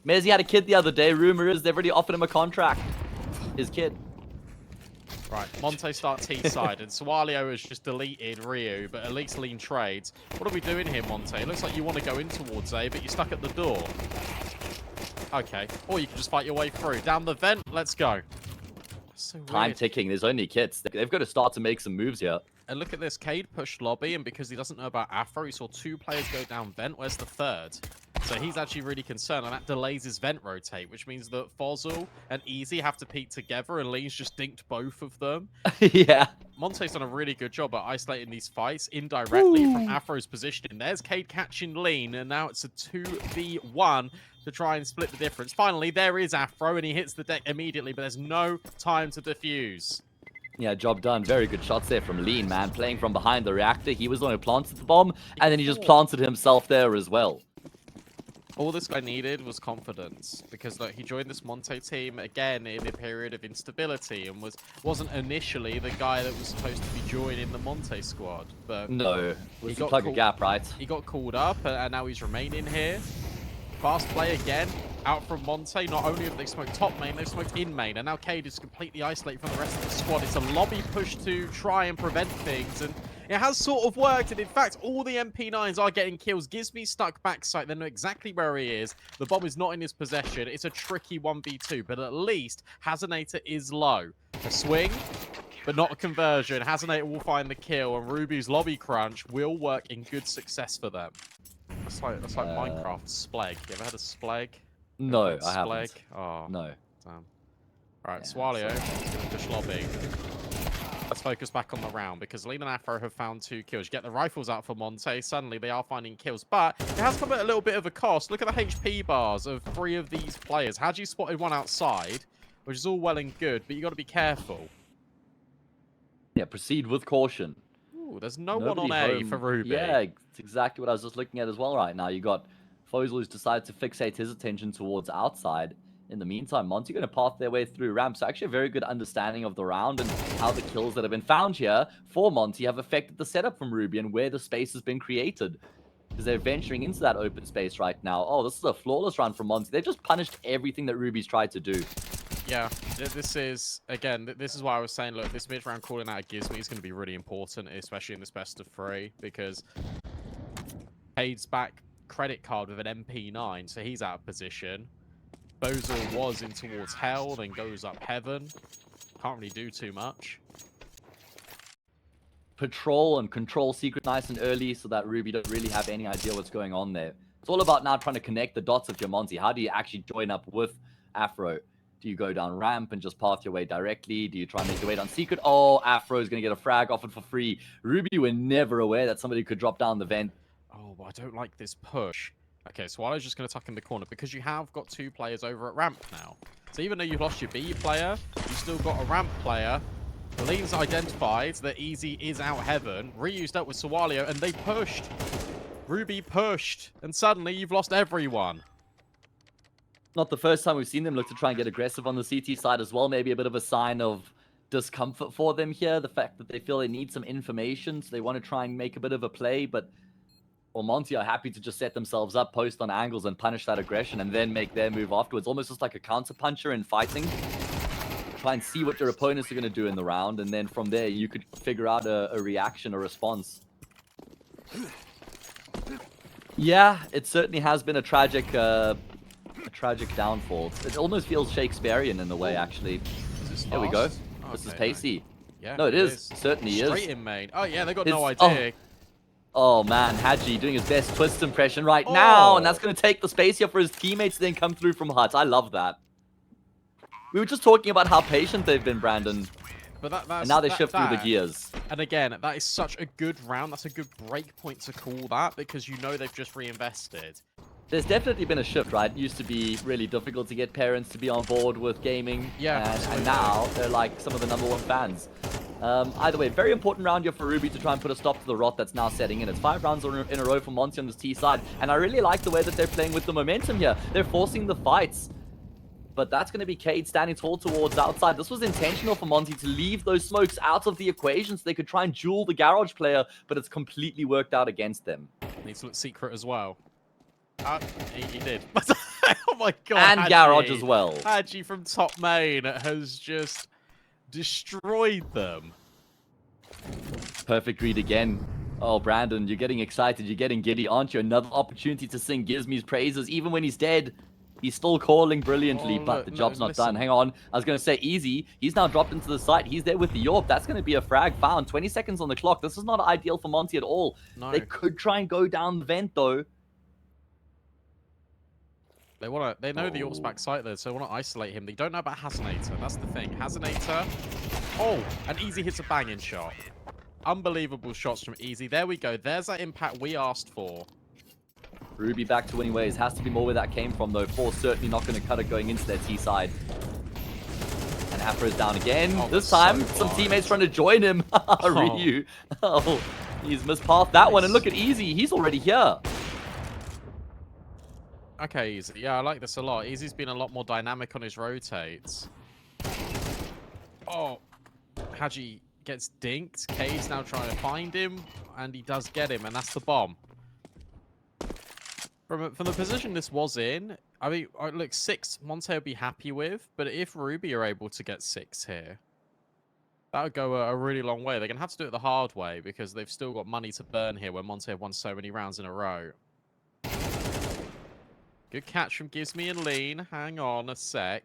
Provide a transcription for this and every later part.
Mezzy had a kid the other day. Rumor is they've already offered him a contract. His kid. Right, Monte start T side, and Swalio has just deleted Ryu, but at least lean trades. What are we doing here, Monte? It looks like you want to go in towards A, but you're stuck at the door. Okay, or you can just fight your way through. Down the vent, let's go. So weird. Time ticking. There's only kits. They've got to start to make some moves here. And look at this. Cade pushed lobby, and because he doesn't know about Afro, he saw 2 players go down vent. Where's the third? So he's actually really concerned, and that delays his vent rotate, which means that Fozzle and Easy have to peek together, and Lean's just dinked both of them. Yeah. Monte's done a really good job at isolating these fights indirectly from Afro's position. There's Cade catching Lean, and now it's a 2v1 to try and split the difference. Finally, there is Afro, and he hits the deck immediately, but there's no time to defuse. Yeah, job done. Very good shots there from Lean, man. Playing from behind the reactor. He was the one who planted the bomb, and then he just planted himself there as well. All this guy needed was confidence, because look, he joined this Monte team again in a period of instability and wasn't initially the guy that was supposed to be joining the Monte squad. But no, he got plug a gap, right? He got called up, and now he's remaining here. Fast play again, out from Monte. Not only have they smoked top main, they've smoked in main, and now Cade is completely isolated from the rest of the squad. It's a lobby push to try and prevent things, and it has sort of worked, and in fact, all the MP9s are getting kills. Gizmy stuck backside. They know exactly where he is. The bomb is not in his possession. It's a tricky 1v2, but at least Hazinator is low. A swing, but not a conversion. Hazinator will find the kill, and Ruby's lobby crunch will work in good success for them. That's like Minecraft Spleg. You ever had a Spleg? No, I haven't. Spleg? Oh, no. Damn. Alright, Swalio is going to push lobby. Let's focus back on the round, because Lean and Afro have found 2 kills. You get the rifles out for Monte. Suddenly, they are finding kills. But it has come at a little bit of a cost. Look at the HP bars of 3 of these players. Hadji spotted one outside, which is all well and good, but you got to be careful. Yeah, proceed with caution. Ooh, there's nobody one on A for Ruby. Yeah, it's exactly what I was just looking at as well right now. You got Fozel who's decided to fixate his attention towards outside. In the meantime, Monte going to path their way through ramp. So actually a very good understanding of the round and how the kills that have been found here for Monte have affected the setup from Ruby and where the space has been created. Because they're venturing into that open space right now. Oh, this is a flawless run from Monte. They've just punished everything that Ruby's tried to do. Yeah, this is, again, this is why I was saying, look, this mid-round calling out Gizmy is going to be really important, especially in this best of 3, because Cade's back credit card with an MP9, so he's out of position. Bozo was in towards hell, then goes up heaven. Can't really do too much. Patrol and control secret nice and early so that Ruby don't really have any idea what's going on there. It's all about now trying to connect the dots of your Monte. How do you actually join up with Afro? Do you go down ramp and just path your way directly? Do you try and make your way down secret? Oh, Afro is going to get a frag offered for free. Ruby were never aware that somebody could drop down the vent. Oh, I don't like this push. Okay, Swallow's just going to tuck in the corner because you have got 2 players over at ramp now. So even though you've lost your B player, you've still got a ramp player. Lean's identified that Easy is out heaven. Reused up with Swallow, and they pushed. Ruby pushed, and suddenly you've lost everyone. Not the first time we've seen them look to try and get aggressive on the CT side as well. Maybe a bit of a sign of discomfort for them here. The fact that they feel they need some information, so they want to try and make a bit of a play, but Monte are happy to just set themselves up, post on angles, and punish that aggression, and then make their move afterwards. Almost just like a counter-puncher in fighting. Try and see what your opponents are going to do in the round, and then from there, you could figure out a reaction, a response. Yeah, it certainly has been a tragic downfall. It almost feels Shakespearean in the way, actually. There we go. Oh, this is pacey. Nice. Yeah, no, it is. It certainly is. Straight in main. Oh, yeah, they got no idea. Oh man, Hadji doing his best twist impression right now, and that's going to take the space here for his teammates to then come through from Hut. I love that. We were just talking about how patient they've been, Brandon. But and now they shift through the gears. And again, that is such a good round. That's a good break point to call that, because you know they've just reinvested. There's definitely been a shift, right? It used to be really difficult to get parents to be on board with gaming. Yeah. And now they're like some of the #1 fans. Either way, very important round here for Ruby to try and put a stop to the rot that's now setting in. It's 5 rounds in a row for Monte on this T side. And I really like the way that they're playing with the momentum here. They're forcing the fights. But that's going to be Cade standing tall towards outside. This was intentional for Monte to leave those smokes out of the equation so they could try and duel the garage player, but it's completely worked out against them. Needs to look secret as well. He did. Oh my god. And Hadji. Garage as well. Hadji from top main has just destroyed them. Perfect read again. Oh, Brandon, you're getting excited. You're getting giddy, aren't you? Another opportunity to sing Gizmi's praises. Even when he's dead, he's still calling brilliantly, Oh, but look, the job's not listen. done. Hang on. I was going to say Easy. He's now dropped into the site. He's there with the Yorp. That's going to be a frag found. 20 seconds on the clock. This is not ideal for Monte at all. No. They could try and go down the vent, though. They know the York's back site there, so they want to isolate him. They don't know about Hazenator. That's the thing. Hazenator. Oh, and Easy hits a banging shot. Unbelievable shots from Easy. There we go. There's that impact we asked for. Ruby back to winning ways. Has to be more where that came from, though. Four certainly not going to cut it going into their T side. And Afro's down again. Oh, this time, so some teammates trying to join him. Ryu. Oh, he's mispathed that one. And look at Easy. He's already here. Okay, Easy. Yeah, I like this a lot. Easy's been a lot more dynamic on his rotates. Oh, Hadji gets dinked. K's now trying to find him, and he does get him, and that's the bomb. From the position this was in, I mean, look, 6 Monte will be happy with, but if Ruby are able to get 6 here, that would go a really long way. They're going to have to do it the hard way, because they've still got money to burn here when Monte have won so many rounds in a row. Good catch from Gizmi and Lean. Hang on a sec.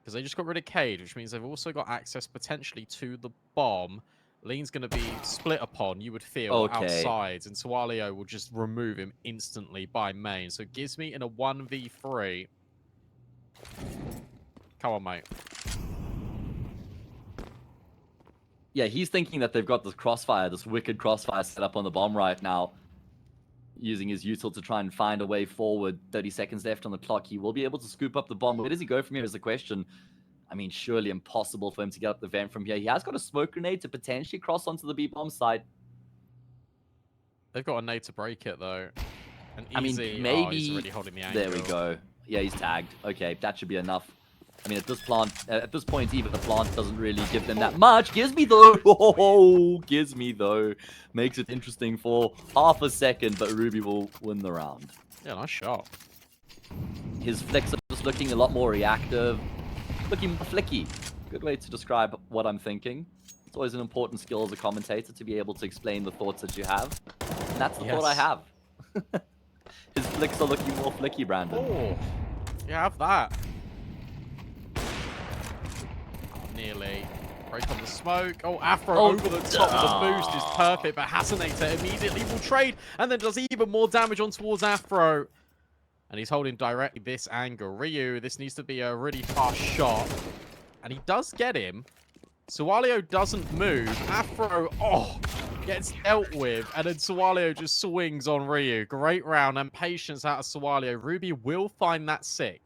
Because they just got rid of Cade, which means they've also got access potentially to the bomb. Lean's going to be split upon, you would feel, outside. And Sualio will just remove him instantly by main. So Gizmi in a 1v3. Come on, mate. Yeah, he's thinking that they've got this crossfire, this wicked crossfire set up on the bomb right now. Using his util to try and find a way forward. 30 seconds left on the clock. He will be able to scoop up the bomb. Where does he go from here is the question. I mean, surely impossible for him to get up the vent from here. He has got a smoke grenade to potentially cross onto the B-bomb side. They've got a nade to break it, though. And Easy, I mean, maybe... he's already holding the angle. There we go. Yeah, he's tagged. Okay, that should be enough. I mean, at this point, even the plant doesn't really give them that much. Gizmi, though. Oh, Gizmi, though. Makes it interesting for half a second, but Ruby will win the round. Yeah, nice shot. His flicks are just looking a lot more reactive. Looking more flicky. Good way to describe what I'm thinking. It's always an important skill as a commentator to be able to explain the thoughts that you have. And that's the thought I have. His flicks are looking more flicky, Brandon. Oh, you have that. Nearly. Break on the smoke. Oh, Afro over the top with the boost is perfect, but Hazenator immediately will trade and then does even more damage on towards Afro. And he's holding directly this angle. Ryu, this needs to be a really fast shot. And he does get him. Sualio doesn't move. Afro, gets dealt with. And then Sualio just swings on Ryu. Great round and patience out of Sualio. Ruby will find that 6th.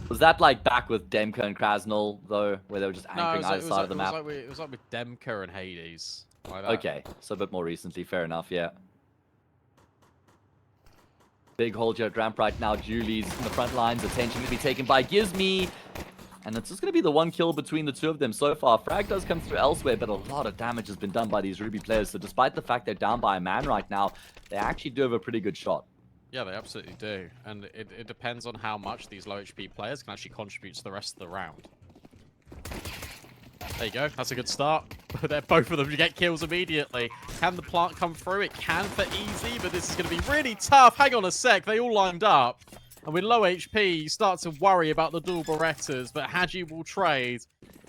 Was that like back with Demka and Krasnal, though, where they were just anchoring either side of the map? It was like with Demka and Hades. Like that. Okay, so a bit more recently. Fair enough, yeah. Big hold here at ramp right now. Julie's in the front lines. Attention to be taken by Gizmi. And it's just going to be the 1 kill between the 2 of them so far. Frag does come through elsewhere, but a lot of damage has been done by these Ruby players. So despite the fact they're down by a man right now, they actually do have a pretty good shot. Yeah, they absolutely do. And it depends on how much these low HP players can actually contribute to the rest of the round. There you go. That's a good start. They're both of them to get kills immediately. Can the plant come through? It can for Easy, but this is going to be really tough. Hang on a sec. They all lined up. And with low HP, you start to worry about the dual Berettas, but Hadji will trade.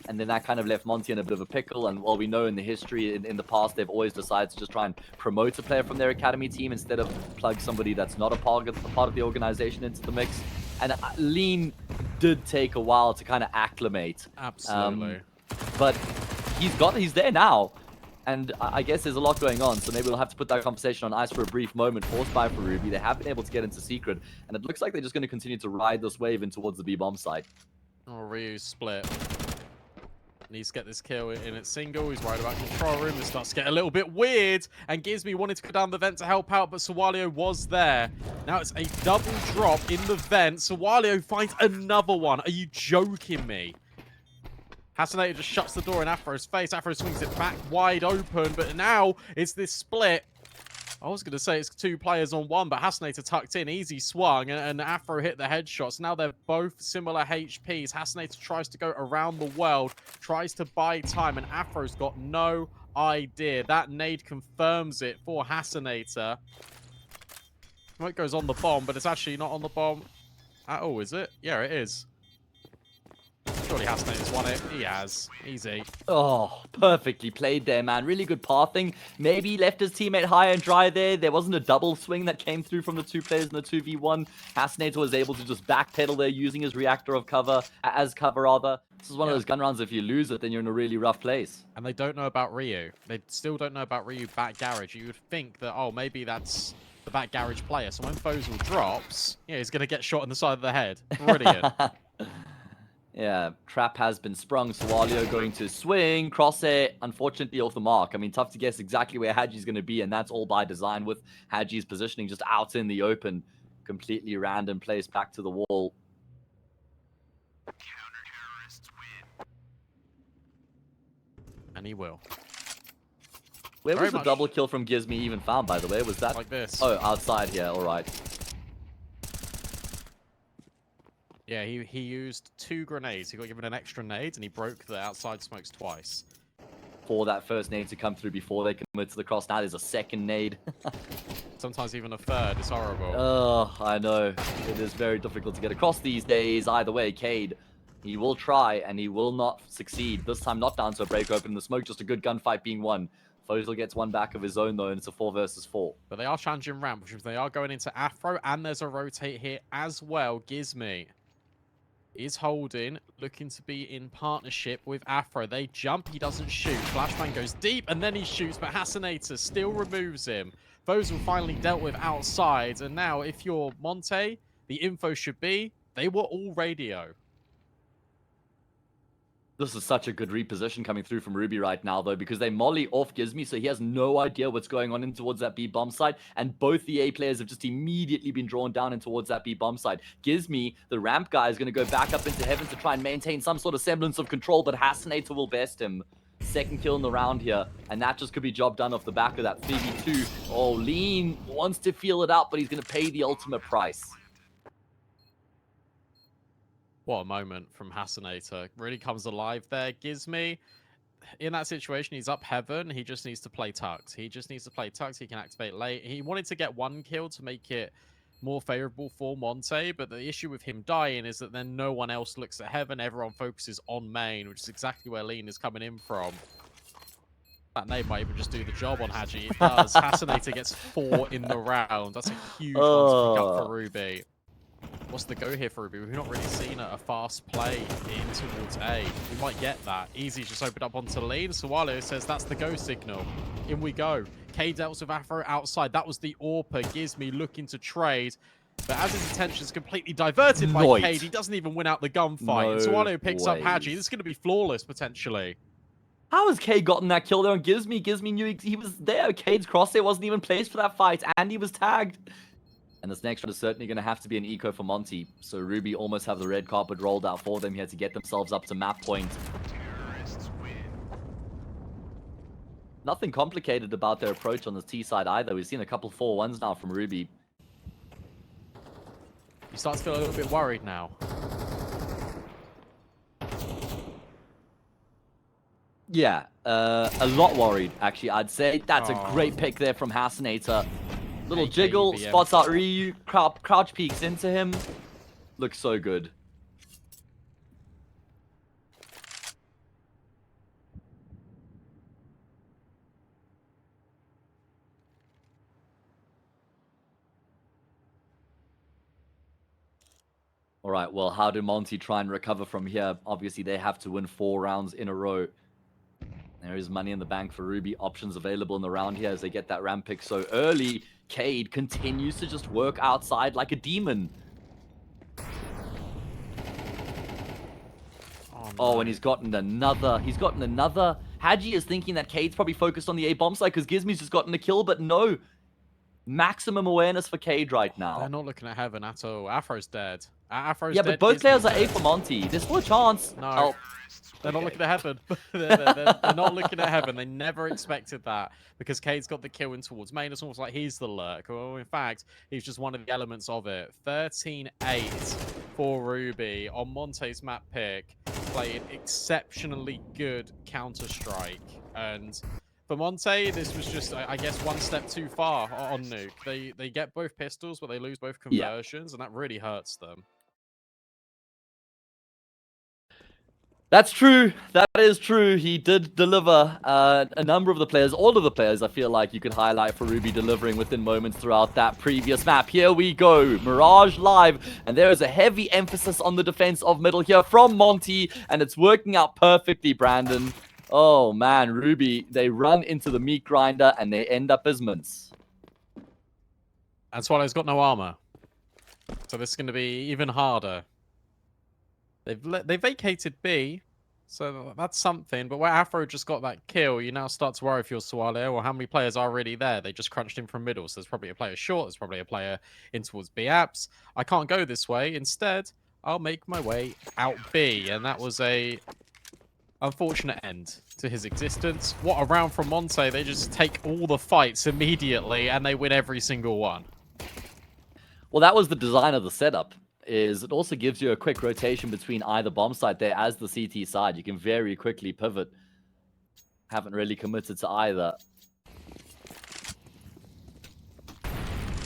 And then that kind of left Monte in a bit of a pickle. And while we know in the history, in the past, they've always decided to just try and promote a player from their academy team instead of plug somebody that's not a part of the organization into the mix. And Lean did take a while to kind of acclimate. Absolutely. But he's there now. And I guess there's a lot going on, so maybe we'll have to put that conversation on ice for a brief moment. Forced by for Ruby. They have been able to get into secret, and it looks like they're just going to continue to ride this wave in towards the B-bomb site. Oh, Ryu's split. Needs to get this kill in at single. He's worried about control room. It starts to get a little bit weird. And Gizmi wanted to go down the vent to help out, but Sualio was there. Now it's a double drop in the vent. Sualio finds another one. Are you joking me? Hazenator just shuts the door in Afro's face. Afro swings it back wide open, but now it's this split. I was going to say it's 2 players on 1, but Hasnator tucked in. Easy swung, and Afro hit the headshots. Now they're both similar HPs. Hasnator tries to go around the world, tries to buy time, and Afro's got no idea. That nade confirms it for Hasnator. It goes on the bomb, but it's actually not on the bomb at all, is it? Yeah, it is. Surely Hasnator's won it. He has. Easy. Oh, perfectly played there, man. Really good pathing. Maybe he left his teammate high and dry there. There wasn't a double swing that came through from the 2 players in the 2v1. Hasnator was able to just backpedal there using his reactor of cover, as cover rather. This is one of those gun rounds, if you lose it, then you're in a really rough place. And they don't know about Ryu. They still don't know about Ryu back garage. You would think that, oh, maybe that's the back garage player. So when Fozil drops, yeah, he's going to get shot in the side of the head. Brilliant. Yeah, trap has been sprung. Sawalio going to swing. Crosshair, unfortunately, off the mark. I mean, tough to guess exactly where Haji's going to be, and that's all by design with Haji's positioning just out in the open. Completely random place back to the wall. And he will. Where was the double kill from Gizmi even found, by the way? Was that... like this. Oh, outside here. All right. Yeah, he used 2 grenades. He got given an extra nade, and he broke the outside smokes twice. For that first nade to come through before they commit to the cross. Now there's a second nade. Sometimes even a third. It's horrible. Oh, I know. It is very difficult to get across these days. Either way, Cade, he will try, and he will not succeed. This time not down to a break open in the smoke. Just a good gunfight being won. Fozil gets one back of his own, though, and it's a 4 versus 4. But they are challenging ramp, which means they are going into Afro, and there's a rotate here as well. Gizmi is holding, looking to be in partnership with Afro. They jump, he doesn't shoot. Flashbang goes deep, and then he shoots, but Hasnator still removes him. Fozil finally dealt with outside, and now if you're Monte, the info should be, they were all radio. This is such a good reposition coming through from Ruby right now, though, because they molly off Gizmi, so he has no idea what's going on in towards that B bomb side, and both the A players have just immediately been drawn down in towards that B bomb side. Gizmi, the ramp guy, is going to go back up into heaven to try and maintain some sort of semblance of control, but Hasnator will best him. Second kill in the round here, and that just could be job done off the back of that 3v2. Oh, Lean wants to feel it out, but he's going to pay the ultimate price. What a moment from Hasnator. Really comes alive there. Gizmi, in that situation, he's up heaven. He just needs to play tucked. He just needs to play tucked. He can activate late. He wanted to get 1 kill to make it more favorable for Monte, but the issue with him dying is that then no one else looks at heaven. Everyone focuses on main, which is exactly where Lean is coming in from. That nade might even just do the job on Haji. It does. Hasnator gets 4 in the round. That's a huge one to pick up for Ruby. What's the go here for Ruby? We've not really seen a fast play in towards A. We might get that. Easy just opened up onto Lean. Sawalio says that's the go signal. In we go. K dealt with Afro outside. That was the AWPer. Gizmi looking to trade. But as his attention is completely diverted by Cade, he doesn't even win out the gunfight. And Sawalio picks up Haji. This is going to be flawless, potentially. How has Cade gotten that kill there on Gizmi? Gizmi knew he was there. Cade's crosshair wasn't even placed for that fight, and he was tagged. And this next one is certainly going to have to be an eco for Monte. So Ruby almost have the red carpet rolled out for them here to get themselves up to map point. Nothing complicated about their approach on the T side either. We've seen a couple 4-1s now from Ruby. You start to feel a little bit worried now. Yeah, a lot worried, actually, I'd say. That's a great pick there from Hasnator. Little jiggle, spots out Ryu, crouch peeks into him. Looks so good. All right, well, how do Monte try and recover from here? Obviously, they have to win 4 rounds in a row. There is money in the bank for Ruby. Options available in the round here as they get that ramp pick so early. Cade continues to just work outside like a demon. Oh, and he's gotten another. Haji is thinking that Cade's probably focused on the A bomb side because Gizmi's just gotten a kill, but no. Maximum awareness for Cade right now. They're not looking at heaven at all. Afro's dead. Afro's Yeah, dead, but both players are Gizmi's A dead. for Monte. There's still a chance. No. Oh, They're not okay. looking at heaven. they're not looking at heaven. They never expected that because Cade's got the kill in towards main. It's almost like he's the lurk. Well, in fact, he's just one of the elements of it. 13-8 for Ruby on Monte's map pick. Playing exceptionally good Counter-Strike. And for Monte, this was just, I guess, one step too far on Nuke. They get both pistols, but they lose both conversions, and that really hurts them. That's true. That is true. He did deliver a number of the players, all of the players, I feel like you could highlight for Ruby delivering within moments throughout that previous map. Here we go. Mirage live. And there is a heavy emphasis on the defense of middle here from Monte. And it's working out perfectly, Brandon. Oh, man. Ruby, they run into the meat grinder and they end up as mints. And Swallow's got no armor. So this is going to be even harder. They vacated B, so that's something. But where Afro just got that kill, you now start to worry if you're Swallow or how many players are really there. They just crunched in from middle, so there's probably a player short. There's probably a player in towards B apps. I can't go this way. Instead, I'll make my way out B, and that was a unfortunate end to his existence. What a round from Monte. They just take all the fights immediately, and they win every single one. Well, that was the design of the setup. Is it also gives you a quick rotation between either bomb site there as the CT side. You can very quickly pivot. Haven't really committed to either.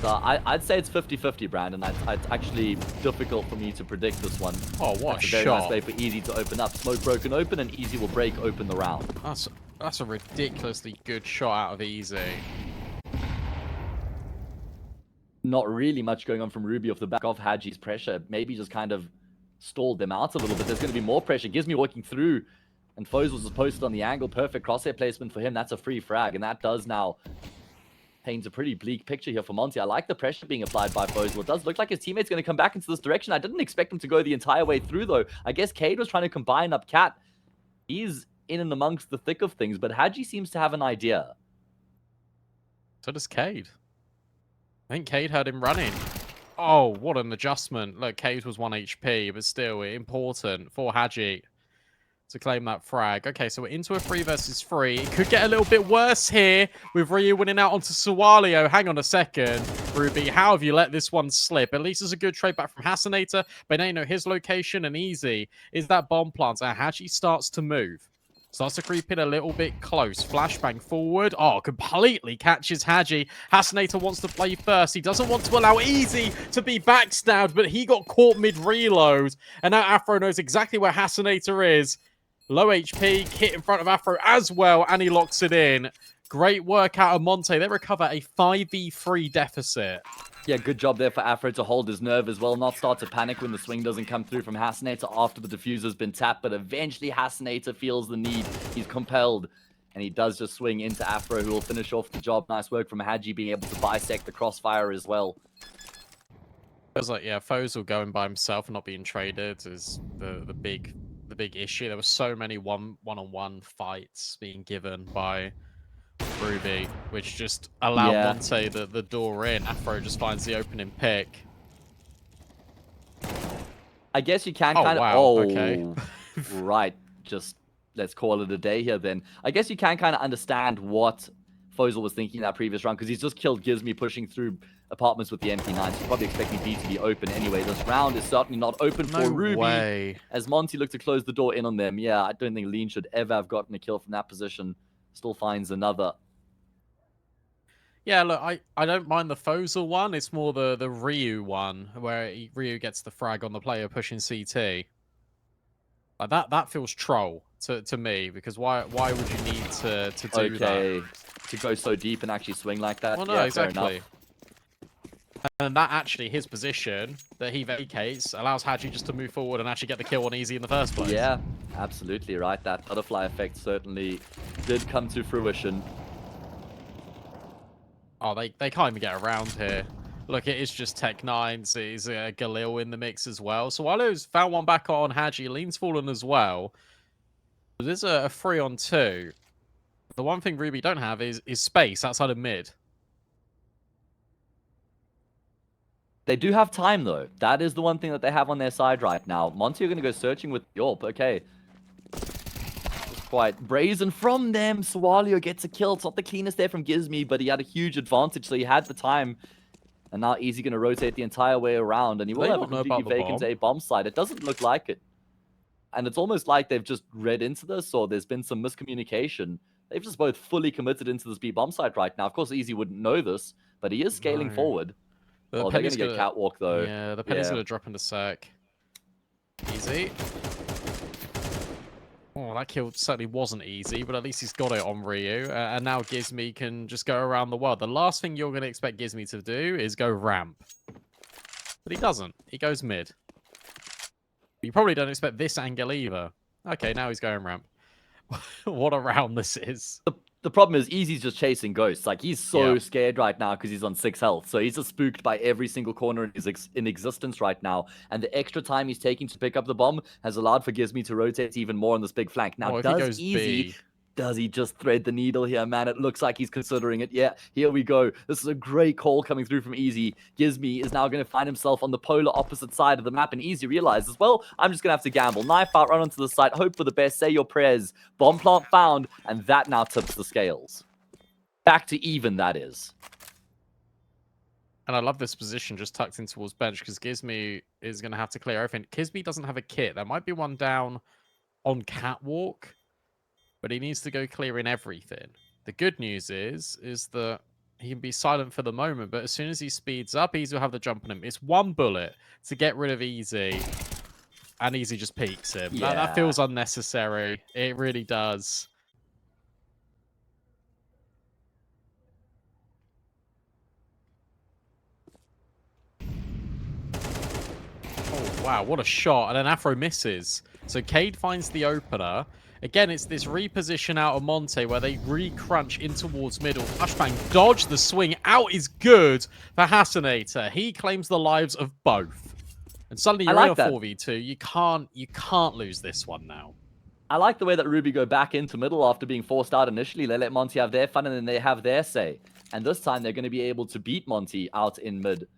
So I'd say it's 50-50, Brandon. It's actually difficult for me to predict this one. Oh, what That's a a very shot. nice way for Easy to open up. Smoke broken open, and Easy will break open the round. That's a ridiculously good shot out of Easy. Not really much going on from Ruby off the back of Haji's pressure. Maybe just kind of stalled them out a little bit. There's going to be more pressure. Gives me walking through, and Foes was posted on the angle. Perfect crosshair placement for him. That's a free frag, and that does now paint a pretty bleak picture here for Monte. I like the pressure being applied by Foes. Well, it does look like his teammate's going to come back into this direction. I didn't expect him to go the entire way through, though. I guess Cade was trying to combine up Cat. He's in and amongst the thick of things, but Haji seems to have an idea. So does Cade. I think Cade heard him running. Oh, what an adjustment. Look, Cade was 1 HP, but still important for Haji to claim that frag. Okay, so we're into a 3 versus 3. It could get a little bit worse here with Ryu winning out onto Suwalio. Hang on a second, Ruby. How have you let this one slip? At least it's a good trade back from Hasanator, but now you know his location and Easy is that bomb plant. And Haji starts to move. Starts to creep in a little bit close. Flashbang forward. Oh, completely catches Haji. Hasanator wants to play first. He doesn't want to allow Easy to be backstabbed, but he got caught mid-reload. And now Afro knows exactly where Hasanator is. Low HP, hit in front of Afro as well, and he locks it in. Great work out of Monte. They recover a 5v3 deficit. Yeah, good job there for Afro to hold his nerve as well, not start to panic when the swing doesn't come through from Hasanator after the diffuser's been tapped, but eventually Hasanator feels the need. He's compelled, and he does just swing into Afro, who will finish off the job. Nice work from Haji being able to bisect the crossfire as well. Feels like, yeah, Foes will go in by himself and not being traded is the big issue. There were so many one-on-one fights being given by Ruby, which just allowed Monte the door in. Afro just finds the opening pick. I guess you can kind of... wow. Oh, Okay. Right. Just let's call it a day here then. I guess you can kind of understand what Fozel was thinking in that previous round, because he's just killed Gizmi pushing through apartments with the MP9, so probably expecting B to be open anyway. This round is certainly not open for Ruby, as Monte looked to close the door in on them. Yeah, I don't think Lean should ever have gotten a kill from that position. Still finds another. Yeah, look, I don't mind the Fozel one. It's more the Ryu one, where Ryu gets the frag on the player pushing CT. Like that feels troll to me, because why would you need to do that? To go so deep and actually swing like that? Well, no, yeah, exactly. And that actually, his position that he vacates allows Haji just to move forward and actually get the kill on Easy in the first place. Yeah, absolutely right. That butterfly effect certainly did come to fruition. Oh, they can't even get around here. Look, it is just Tech9s. It is Galil in the mix as well. So Swallow's found one back on Haji. Lean's fallen as well. There's a 3-on-2. The one thing Ruby don't have is space outside of mid. They do have time, though. That is the one thing that they have on their side right now. Monte are going to go searching with Yorp. Okay. It's quite brazen from them. Swalio gets a kill. It's not the cleanest there from Gizmi, but he had a huge advantage, so he had the time. And now Easy going to rotate the entire way around, and he will have a completely vacant A bomb site. It doesn't look like it. And it's almost like they've just read into this, or there's been some miscommunication. They've just both fully committed into this B bomb site right now. Of course, Easy wouldn't know this, but he is scaling forward. Oh, they're going to get catwalk, though. Yeah, the penny's going to drop in a sec. Easy. Oh, that kill certainly wasn't easy, but at least he's got it on Ryu. And now Gizmi can just go around the world. The last thing you're going to expect Gizmi to do is go ramp. But he doesn't. He goes mid. You probably don't expect this angle either. Okay, now he's going ramp. What a round this is. The problem is Easy's just chasing ghosts. Like, he's so scared right now because he's on 6 health. So he's just spooked by every single corner in existence right now. And the extra time he's taking to pick up the bomb has allowed for Gizmi to rotate even more on this big flank. Now, does Easy... Does he just thread the needle here, man? It looks like he's considering it. Yeah, here we go. This is a great call coming through from Easy. Gizmi is now going to find himself on the polar opposite side of the map, and Easy realizes, well, I'm just going to have to gamble. Knife out, run onto the site, hope for the best, say your prayers. Bomb plant found, and that now tips the scales. Back to even, that is. And I love this position just tucked in towards bench, because Gizmi is going to have to clear everything. Gizmi doesn't have a kit. There might be one down on catwalk, but he needs to go clearing everything. The good news is that he can be silent for the moment, but as soon as he speeds up, Easy will have the jump on him. It's one bullet to get rid of Easy, and Easy just peeks him. Yeah. That feels unnecessary. It really does. Oh, wow, what a shot. And then Afro misses. So Cade finds the opener. Again, it's this reposition out of Monte where they re-crunch in towards middle. Flashbang dodge, the swing out is good for Hasanator. He claims the lives of both. And suddenly you're in a 4v2. You can't lose this one now. I like the way that Ruby go back into middle after being forced out initially. They let Monte have their fun and then they have their say. And this time they're going to be able to beat Monte out in mid.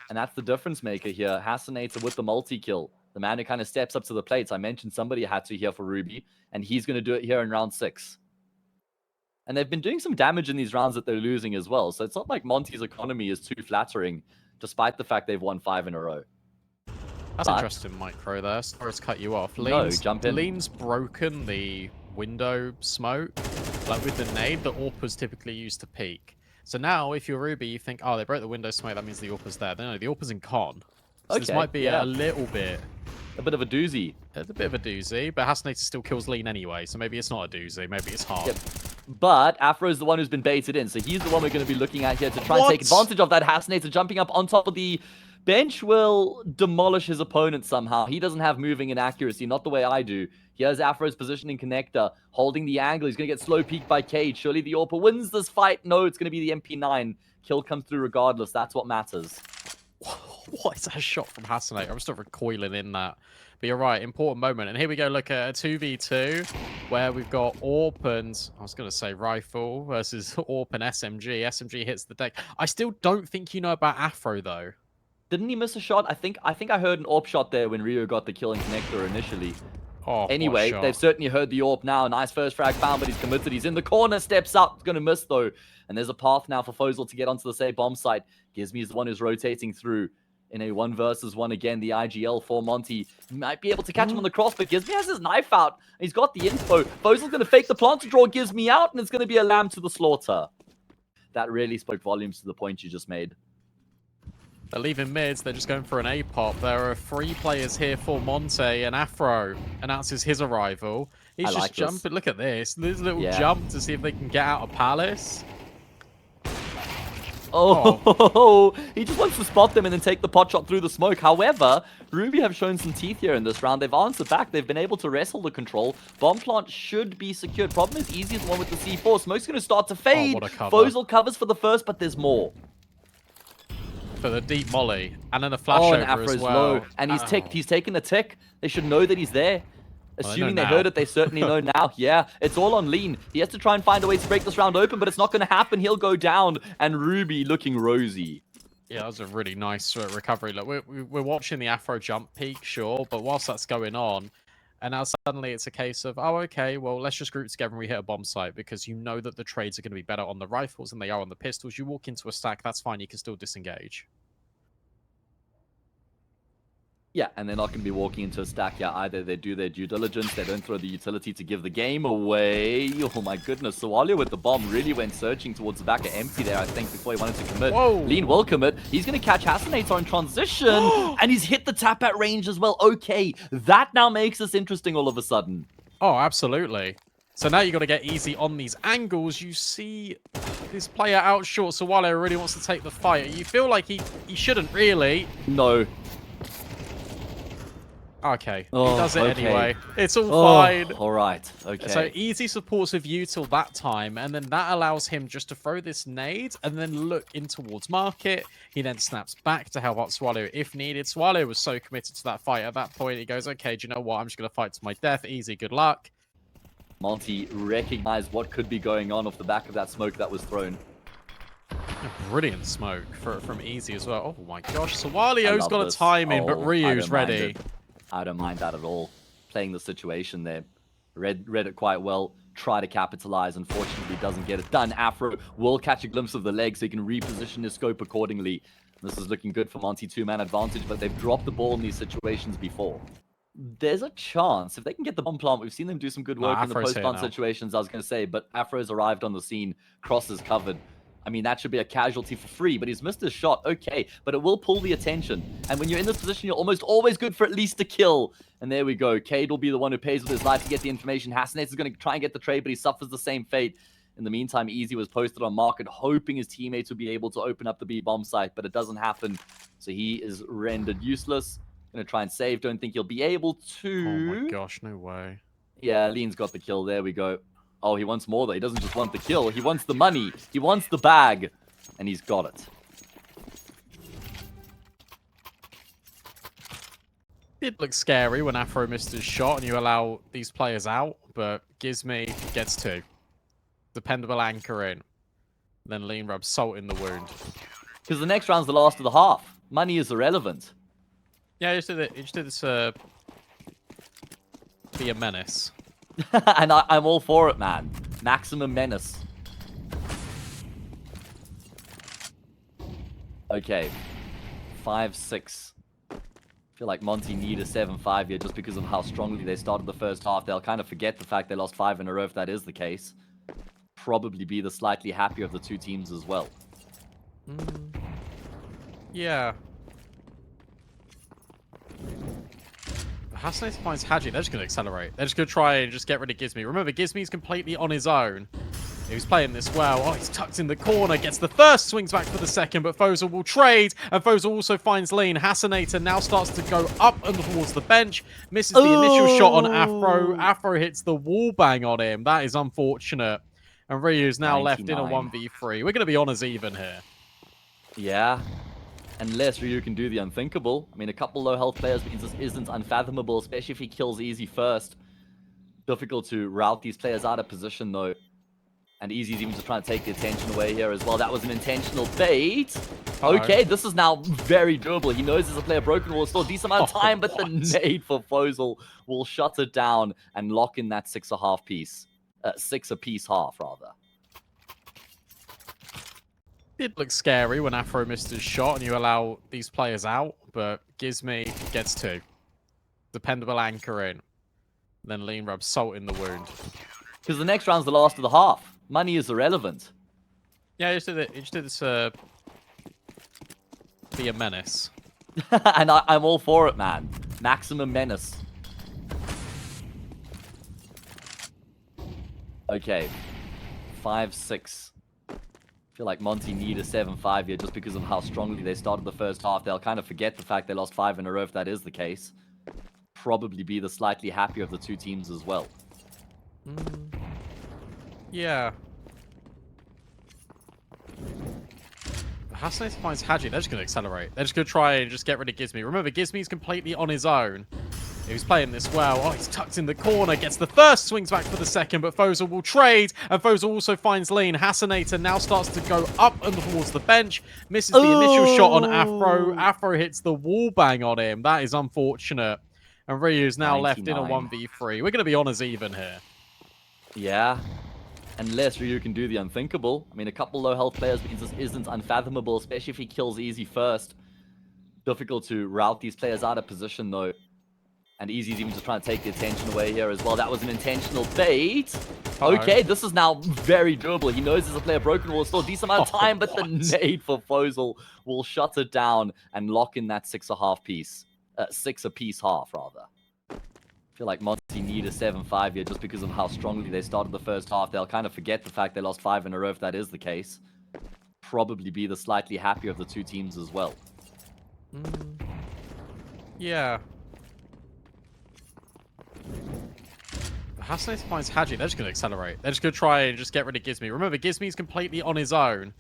And that's the difference maker here. Hasanator with the multi-kill. The man who kind of steps up to the plates. I mentioned somebody had to here for Ruby, and he's going to do it here in round 6. And they've been doing some damage in these rounds that they're losing as well. So it's not like Monte's economy is too flattering, despite the fact they've won 5 in a row. That's interesting, Micro there. Sorry to cut you off. Jump in. Lean's broken the window smoke. Like with the nade, the AWPers typically used to peek. So now, if you're Ruby, you think, oh, they broke the window smoke, that means the AWPer's there. No, the AWPer's in con. So this might be a little bit... A bit of a doozy. It's a bit of a doozy, but Hasanator still kills Lean anyway, so maybe it's not a doozy. Maybe it's hard. Yep. But Afro's the one who's been baited in, so he's the one we're going to be looking at here to try and take advantage of that. Hasanator jumping up on top of the bench will demolish his opponent somehow. He doesn't have moving and accuracy, not the way I do. Here's Afro's positioning connector, holding the angle. He's going to get slow peeked by Cade. Surely the AWPer wins this fight. No, it's going to be the MP9. Kill comes through regardless. That's what matters. What is that shot from Hasanator? I'm still recoiling in that. But you're right, important moment. And here we go, look at a 2v2 where we've got AWP and, I was going to say Rifle versus AWP and SMG. SMG hits the deck. I still don't think you know about Afro, though. Didn't he miss a shot? I think I heard an AWP shot there when Rio got the killing connector initially. Oh, anyway, they've certainly heard the AWP now. Nice first frag found, but he's committed. He's in the corner, steps up. He's going to miss, though. And there's a path now for Fozil to get onto the safe bomb site. Gizmi is the one who's rotating through. In a 1 versus 1 again, the IGL for Monte. He might be able to catch him on the cross, but Gizmi has his knife out. He's got the info. Fozil's going to fake the plant to draw Gizmi out, and it's going to be a lamb to the slaughter. That really spoke volumes to the point you just made. They're leaving mids. They're just going for an A-pop. There are 3 players here for Monte, and Afro announces his arrival. He's just jumping. Look at this. This little jump to see if they can get out of Palace. Oh, he just wants to spot them and then take the pot shot through the smoke. However, Ruby have shown some teeth here in this round. They've answered back. They've been able to wrestle the control. Bomb plant should be secured. Problem is, Easy is the one with the C4. Smoke's going to start to fade. Fozil covers for the first, but there's more. For the deep molly. And then the flash over Afro's as well. Low. And he's ticked. He's taken the tick. They should know that he's there. Assuming they heard it, they certainly know now. Yeah, it's all on Lean. He has to try and find a way to break this round open, but it's not going to happen. He'll go down, and Ruby looking rosy. Yeah, that was a really nice recovery. Look, we're watching the Afro jump peak, sure, but whilst that's going on, and now suddenly it's a case of, oh, okay, well, let's just group together and we hit a bomb site because you know that the trades are going to be better on the rifles than they are on the pistols. You walk into a stack, that's fine, you can still disengage. Yeah, and they're not going to be walking into a stack. Yeah, either they do their due diligence, they don't throw the utility to give the game away. Oh my goodness, Sawalia with the bomb really went searching towards the back of Empty there, I think, before he wanted to commit. Whoa. Lean will commit. He's going to catch Hasinator in transition, and he's hit the tap at range as well. Okay, that now makes this interesting all of a sudden. Oh, absolutely. So now you got to get easy on these angles. You see this player out short. Sawalia really wants to take the fight. You feel like he shouldn't really. No. Okay, Oh, he does it okay. anyway. It's all fine. All right, okay. So easy supports with you till that time, and then that allows him just to throw this nade and then look in towards market. He then snaps back to help out Swallow if needed. Swallow was so committed to that fight at that point. He goes, okay, do you know what? I'm just going to fight to my death. Easy, good luck. Monte recognized what could be going on off the back of that smoke that was thrown. A brilliant smoke from Easy as well. Oh my gosh, Sawalio's got a time in, but Ryu's ready. I don't mind that at all. Playing the situation there. Read it quite well. Try to capitalize. Unfortunately, doesn't get it done. Afro will catch a glimpse of the leg so he can reposition his scope accordingly. This is looking good for Monte, 2-man advantage, but they've dropped the ball in these situations before. There's a chance if they can get the bomb plant. We've seen them do some good work in the post-plant situations, I was going to say, but Afro's arrived on the scene. Cross is covered. I mean, that should be a casualty for free, but he's missed his shot. Okay, but it will pull the attention. And when you're in this position, you're almost always good for at least a kill. And there we go. Cade will be the one who pays with his life to get the information. Hasinator is going to try and get the trade, but he suffers the same fate. In the meantime, Easy was posted on market, hoping his teammates would be able to open up the B bomb site, but it doesn't happen. So he is rendered useless. Going to try and save. Don't think he'll be able to. Oh my gosh, no way. Yeah, Lean's got the kill. There we go. Oh, he wants more, though. He doesn't just want the kill. He wants the money. He wants the bag. And he's got it. It looks scary when Afro missed his shot and you allow these players out, but Gizmy gets two. Dependable anchor in. Then Lean rubs salt in the wound. Because the next round's the last of the half. Money is irrelevant. Yeah, he just did this be a menace. And I'm all for it, man. Maximum menace. Okay. 5-6. I feel like Monte need a 7-5 here just because of how strongly they started the first half. They'll kind of forget the fact they lost 5 in a row if that is the case. Probably be the slightly happier of the two teams as well. Yeah. Hasinator finds Haji. They're just going to accelerate. They're just going to try and just get rid of Gizmy. Remember, Gizmy's completely on his own. He was playing this well. Oh, he's tucked in the corner. Gets the first, swings back for the second, but Fozel will trade. And Fozel also finds Lean. Hasinator now starts to go up and towards the bench. Misses the initial shot on Afro. Afro hits the wall bang on him. That is unfortunate. And Ryu's now 99. left in a 1v3. We're going to be on as even here. Yeah. Unless Ryu can do the unthinkable. I mean, a couple low health players means this isn't unfathomable, especially if he kills Easy first. Difficult to route these players out of position, though. And Easy's even just trying to take the attention away here as well. That was an intentional bait. Okay, this is now very doable. He knows there's a player broken wall. Still a decent amount of time, but the nade for Fozel will shut it down and lock in that 6.5 piece. 6 apiece half, rather. It looks scary when Afro missed his shot and you allow these players out, but Gizmy gets two. Dependable anchor in. Then Lean rubs salt in the wound. Because the next round's the last of the half. Money is irrelevant. Yeah, he just did this be a menace. And I'm all for it, man. Maximum menace. Okay. 5-6. I feel like Monte need a 7-5 here just because of how strongly they started the first half. They'll kind of forget the fact they lost 5 in a row if that is the case. Probably be the slightly happier of the two teams as well. Yeah. Hasinator finds Haji. They're just going to accelerate. They're just going to try and just get rid of Gizmy. Remember, Gizmy's completely on his own. He was playing this well. Oh, he's tucked in the corner, gets the first, swings back for the second, but Fozel will trade, and Fozel also finds Lean. Hasanator now starts to go up and towards the bench, misses the initial shot on Afro. Afro hits the wall bang on him. That is unfortunate. And Ryu's now 99. left in a 1v3. We're going to be honors even here. Yeah. Unless Ryu can do the unthinkable. I mean, a couple low health players means this isn't unfathomable, especially if he kills Easy first. Difficult to route these players out of position, though. And Easy's even just trying to take the attention away here as well. That was an intentional bait. Okay, this is now very doable. He knows there's a player broken wall. Still a decent amount of time, but the nade for Fozel will shut it down and lock in that 6.5 piece. 6 apiece half, rather. I feel like Monte need a 7-5 here just because of how strongly they started the first half. They'll kind of forget the fact they lost 5 in a row if that is the case. Probably be the slightly happier of the two teams as well. Yeah. Hasanator finds Haji. They're just going to accelerate. They're just going to try and just get rid of Gizmi. Remember, Gizmi's completely on his own.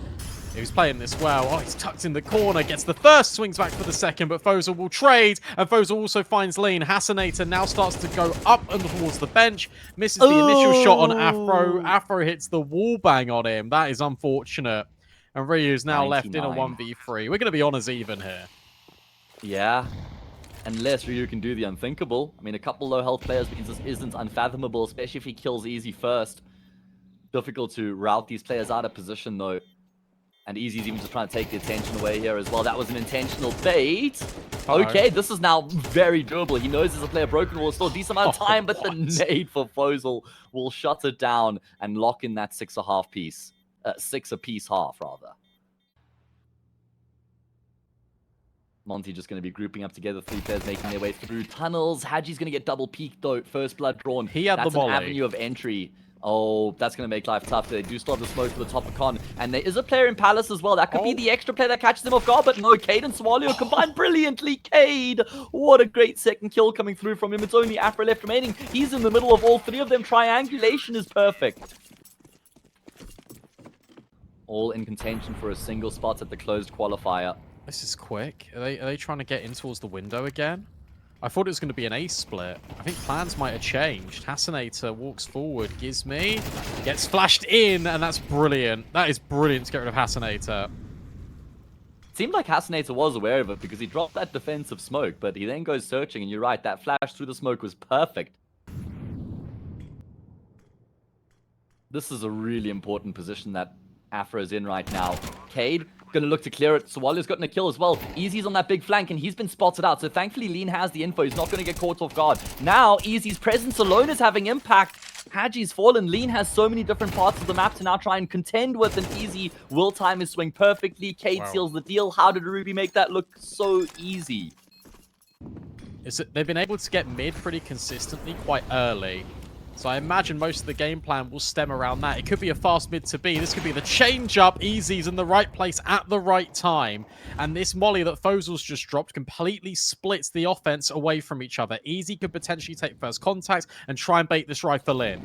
He was playing this well. Oh, he's tucked in the corner, gets the first, swings back for the second, but Fozel will trade, and Fozel also finds Lean. Hasanator now starts to go up and towards the bench, misses the initial shot on Afro. Afro hits the wall bang on him. That is unfortunate. And Ryu's now 99. left in a 1v3. We're going to be honors even here. Yeah. Unless Ryu can do the unthinkable. I mean, a couple low health players means this isn't unfathomable, especially if he kills Easy first. Difficult to route these players out of position, though. And Easy's even just trying to take the attention away here as well. That was an intentional bait. Okay, this is now very doable. He knows there's a player broken wall. Still a decent amount of time, but the nade for Fozel will shut it down and lock in that 6.5 piece. 6 apiece half, rather. Monte just going to be grouping up together. 3 players making their way through tunnels. Haji's going to get double peaked, though. First blood drawn. He had That's the volley. an avenue of entry. Oh, that's going to make life tough. They do still have the smoke for the top of con. And there is a player in Palace as well. That could be the extra player that catches him off guard. But no, Cade and Swallow combined brilliantly. Cade, what a great second kill coming through from him. It's only Afro left remaining. He's in the middle of all 3 of them. Triangulation is perfect. All in contention for a single spot at the closed qualifier. This is quick. Are they trying to get in towards the window again? I thought it was going to be an ace split. I think plans might have changed. Hasanator walks forward. Gizmi gets flashed in, and that's brilliant. That is brilliant to get rid of Hasanator. Seemed like Hasanator was aware of it because he dropped that defensive smoke, but he then goes searching, and you're right, that flash through the smoke was perfect. This is a really important position that Afro's in right now. Cade going to look to clear it. Swallow's gotten a kill as well. Easy's on that big flank, and he's been spotted out. So thankfully, Lean has the info. He's not going to get caught off guard. Now, Easy's presence alone is having impact. Haji's fallen. Lean has so many different parts of the map to now try and contend with, and Easy will time his swing perfectly. Cade seals the deal. How did Ruby make that look so easy? They've been able to get mid pretty consistently quite early. So I imagine most of the game plan will stem around that. It could be a fast mid to B. This could be the change up. Easy's in the right place at the right time. And this molly that Fozel's just dropped completely splits the offense away from each other. Easy could potentially take first contact and try and bait this rifle in.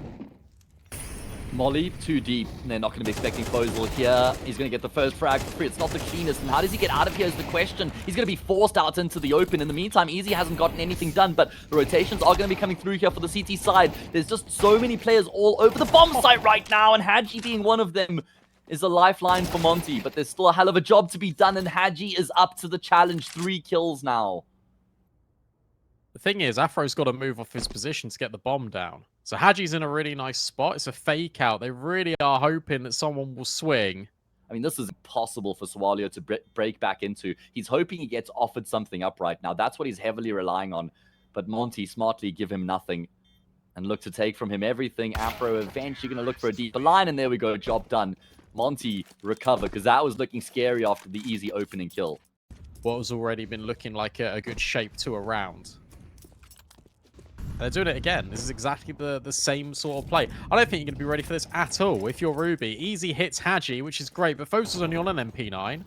Molly, too deep. They're not going to be expecting Fozel here. He's going to get the first frag for free. It's not the cleanest. And how does he get out of here is the question. He's going to be forced out into the open. In the meantime, Easy hasn't gotten anything done, but the rotations are going to be coming through here for the CT side. There's just so many players all over the bomb site right now, and Haji being one of them is a lifeline for Monte, but there's still a hell of a job to be done, and Haji is up to the challenge. 3 kills now. The thing is, Afro's got to move off his position to get the bomb down. So Haji's in a really nice spot. It's a fake out. They really are hoping that someone will swing. I mean, this is impossible for Swallow to break back into. He's hoping he gets offered something up right now. That's what he's heavily relying on. But Monte smartly give him nothing and look to take from him everything. Afro eventually going to look for a deeper line, and there we go. Job done. Monte recover, because that was looking scary after the Easy opening kill. What was already been looking like a good shape to a round. They're doing it again. This is exactly the same sort of play. I don't think you're going to be ready for this at all if you're Ruby. Easy hits Haji, which is great, but Fozel's only on an MP9.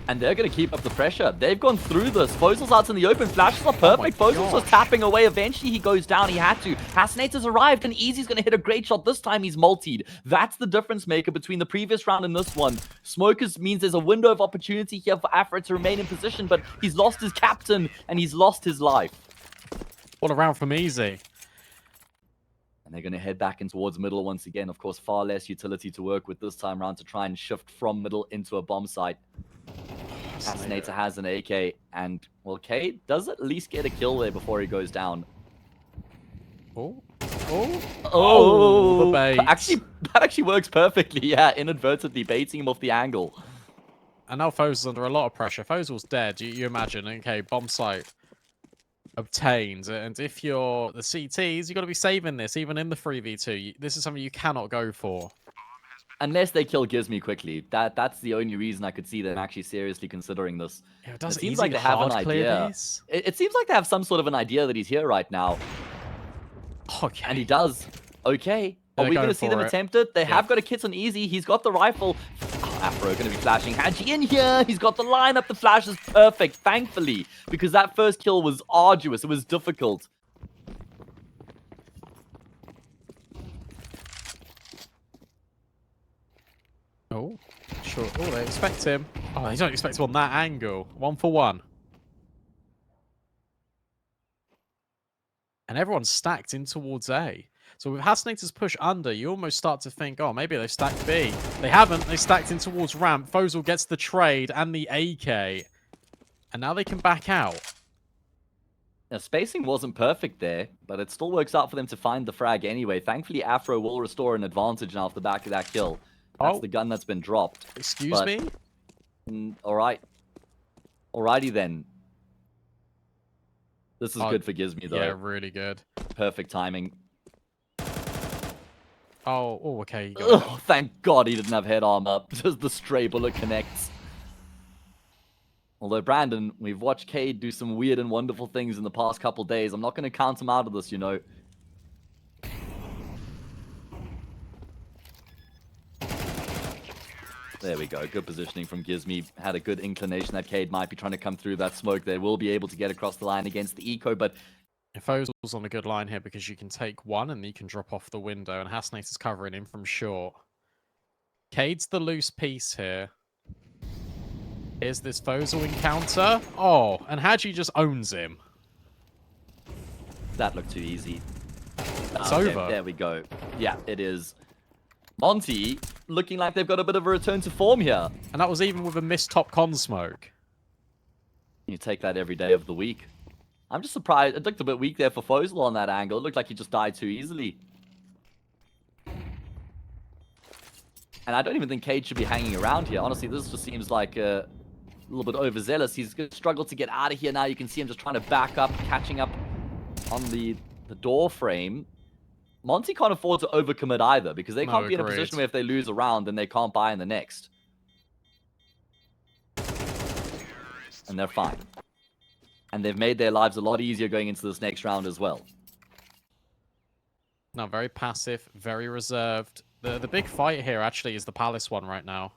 And they're going to keep up the pressure. They've gone through this. Fozel's out in the open. Flashes are perfect. Fozel's just tapping away. Eventually, he goes down. He had to. Hasanator's arrived, and Easy's going to hit a great shot. This time, he's multied. That's the difference maker between the previous round and this one. Smokers means there's a window of opportunity here for Afro to remain in position, but he's lost his captain, and he's lost his life. All around from Easy. And they're going to head back in towards middle once again. Of course, far less utility to work with this time around to try and shift from middle into a bomb site. Assassinator has an AK, and, well, Cade does at least get a kill there before he goes down. Oh, the bait. That actually works perfectly, yeah, inadvertently baiting him off the angle. And now Fozel's under a lot of pressure. Fozel's dead, you imagine. Okay, bomb site obtained. And if you're the CTs, you've got to be saving this, even in the 3v2. This is something you cannot go for. Unless they kill Gizmy quickly. That's the only reason I could see them actually seriously considering this. Yeah, it seems like they have an idea. It seems like they have some sort of an idea that he's here right now. Okay. And he does. Okay. Are we going to see them attempt it? They have got a kit on Easy. He's got the rifle. Afro going to be flashing. Haji in here. He's got the lineup. The flash is perfect, thankfully, because that first kill was arduous. It was difficult. Oh, sure. Oh, they expect him. Oh, they don't expect him on that angle. 1 for 1. And everyone's stacked in towards A. So with Hasnator's push under, you almost start to think, oh, maybe they've stacked B. They haven't. They stacked in towards ramp. Fozel gets the trade and the AK. And now they can back out. Now, spacing wasn't perfect there, but it still works out for them to find the frag anyway. Thankfully, Afro will restore an advantage now off the back of that kill. That's the gun that's been dropped. Excuse me? All right. Alrighty then. This is good for Gizmy, though. Yeah, really good. Perfect timing. Oh, okay. Oh, thank God he didn't have head armor. Just the stray bullet connects. Although, Brandon, we've watched Cade do some weird and wonderful things in the past couple days. I'm not going to count him out of this, you know. There we go. Good positioning from Gizmy. Had a good inclination that Cade might be trying to come through that smoke. They will be able to get across the line against the eco, but Fozel's on a good line here because you can take one and you can drop off the window, and Hasnator's covering him from short. Cade's the loose piece here. Here's this Fozel encounter. Oh, and Haji just owns him. That looked too easy. It's over. There we go. Yeah, it is. Monte looking like they've got a bit of a return to form here. And that was even with a missed top con smoke. You take that every day of the week. I'm just surprised. It looked a bit weak there for Fozel on that angle. It looked like he just died too easily. And I don't even think Cade should be hanging around here. Honestly, this just seems like a little bit overzealous. He's going to struggle to get out of here now. You can see him just trying to back up, catching up on the door frame. Monte can't afford to overcommit either, because they can't be in a position where if they lose a round, then they can't buy in the next. And they're fine. And they've made their lives a lot easier going into this next round as well. No, very passive, very reserved. The big fight here actually is the Palace one right now.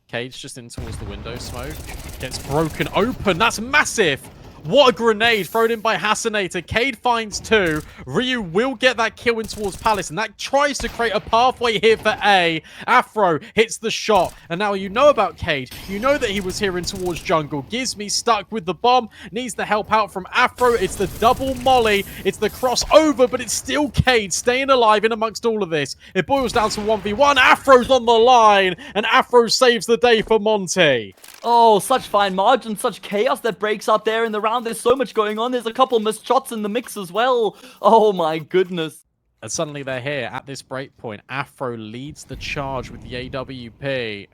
Cade's just in towards the window smoke. Gets broken open. That's massive! What a grenade thrown in by Hasnator. Cade finds 2. Ryu will get that kill in towards Palace, and that tries to create a pathway here for A. Afro hits the shot, and now you know about Cade. You know that he was here in towards jungle. Gizmy stuck with the bomb, needs the help out from Afro. It's the double molly. It's the crossover, but it's still Cade staying alive in amongst all of this. It boils down to 1v1. Afro's on the line, and Afro saves the day for Monte. Oh, such fine margin, such chaos that breaks out there in the round. There's so much going on. There's a couple missed shots in the mix as well. Oh my goodness. And suddenly they're here at this break point. Afro leads the charge with the AWP.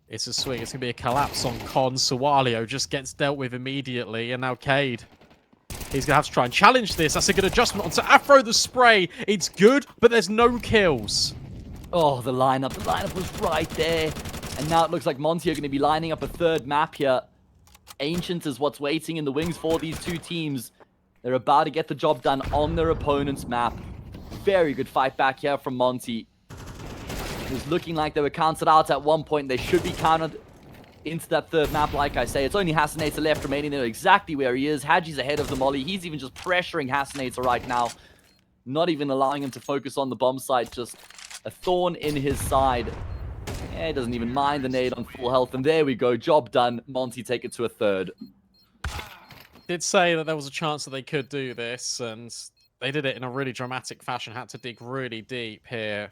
It's a swing. It's going to be a collapse on Con. Suwalio just gets dealt with immediately. And now Cade. He's going to have to try and challenge this. That's a good adjustment onto Afro the spray. It's good, but there's no kills. Oh, the lineup was right there. And now it looks like Monte are going to be lining up a third map here. Ancient is what's waiting in the wings for these two teams. They're about to get the job done on their opponent's map. Very good fight back here from Monte. It was looking like they were counted out at one point. They should be counted into that third map, like I say. It's only Hasnator left remaining. They know exactly where he is. Haji's ahead of the molly. He's even just pressuring Hasnator right now. Not even allowing him to focus on the bomb site. Just a thorn in his side. Yeah, he doesn't even mind the nade on full health. And there we go. Job done. Monte take it to a third. did say that there was a chance that they could do this, and they did it in a really dramatic fashion. Had to dig really deep here.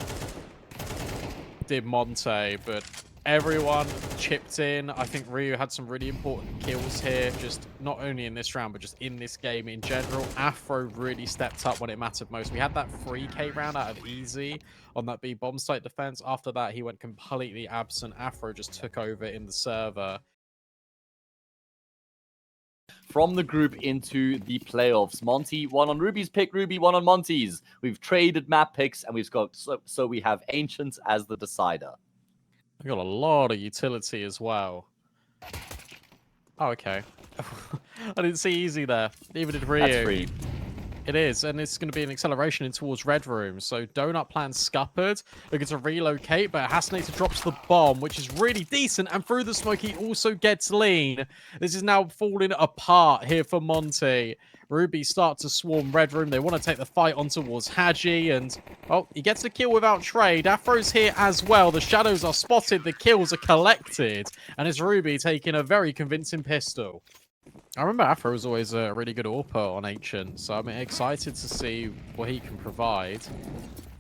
Did Monte, but everyone chipped in. I think Ryu had some really important kills here, just not only in this round, but just in this game in general. Afro really stepped up when it mattered most. We had that 3K round out of Easy on that B bomb site defense. After that, he went completely absent. Afro just took over in the server. From the group into the playoffs. Monte won on Ruby's pick, Ruby won on Monte's. We've traded map picks, and we've got so we have Ancients as the decider. We got a lot of utility as well. Oh, okay. I didn't see Easy there. Neither did Ryu. That's free. It is, and it's going to be an acceleration in towards Red Room. So Donut plans scuppered, looking to relocate, but Hasanator drops the bomb, which is really decent, and through the smoke he also gets lean. This is now falling apart here for Monte. Ruby start to swarm Red Room. They want to take the fight on towards Haji, and oh, he gets a kill without trade. Afro's here as well. The shadows are spotted, the kills are collected, and it's Ruby taking a very convincing pistol. I remember Afro was always a really good AWPer on Ancient, so I'm excited to see what he can provide.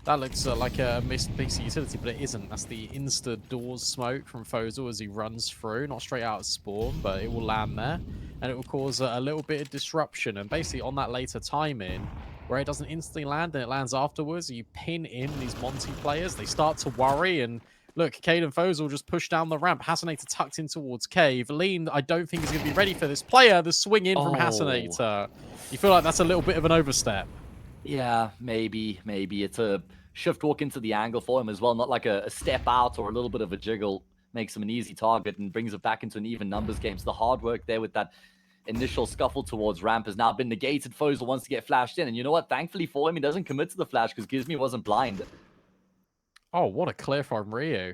That looks like a missed piece of utility, but it isn't. That's the insta-doors smoke from Fozil as he runs through. Not straight out of spawn, but it will land there. And it will cause a little bit of disruption. And basically on that later timing, where it doesn't instantly land and it lands afterwards, you pin in these Monte players. They start to worry, and look, Cade and Fozil just push down the ramp. Hasanator tucked in towards Cave. Lean, I don't think is going to be ready for this player. The swing in from Hasanator. You feel like that's a little bit of an overstep. Yeah, maybe. It's a shift walk into the angle for him as well. Not like a step out or a little bit of a jiggle. Makes him an easy target and brings it back into an even numbers game. So the hard work there with that initial scuffle towards ramp has now been negated. Fozil wants to get flashed in. And you know what? Thankfully for him, he doesn't commit to the flash because Gizmi wasn't blind. Oh, what a clear from Ryu.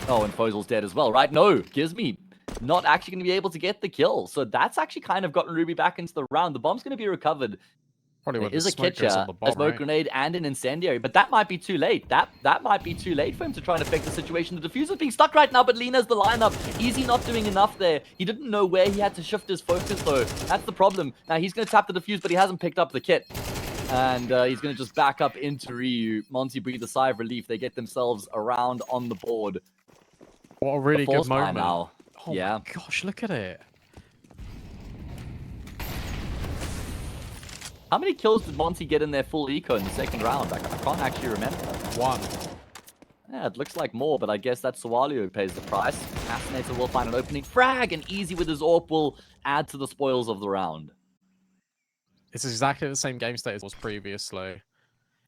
Oh, and Fozil's dead as well, right? No, Gizmi not actually going to be able to get the kill. So that's actually kind of gotten Ruby back into the round. The bomb's going to be recovered. Probably there is a Kitcher, a smoke grenade, and an incendiary, but that might be too late. That might be too late for him to try and affect the situation. The diffuser's being stuck right now, but Lena's the lineup. Easy not doing enough there. He didn't know where he had to shift his focus, though. That's the problem. Now, he's going to tap the diffuse, but he hasn't picked up the kit. And he's going to just back up into Ryu. Monte breathe a sigh of relief. They get themselves around on the board. What a really good moment. Now. Oh yeah. My gosh, look at it. How many kills did Monte get in their full eco in the second round? I can't actually remember. 1. Yeah, it looks like more, but I guess that's Sawalio who pays the price. Assassinator will find an opening frag, and Easy with his AWP will add to the spoils of the round. It's exactly the same game state as was previously.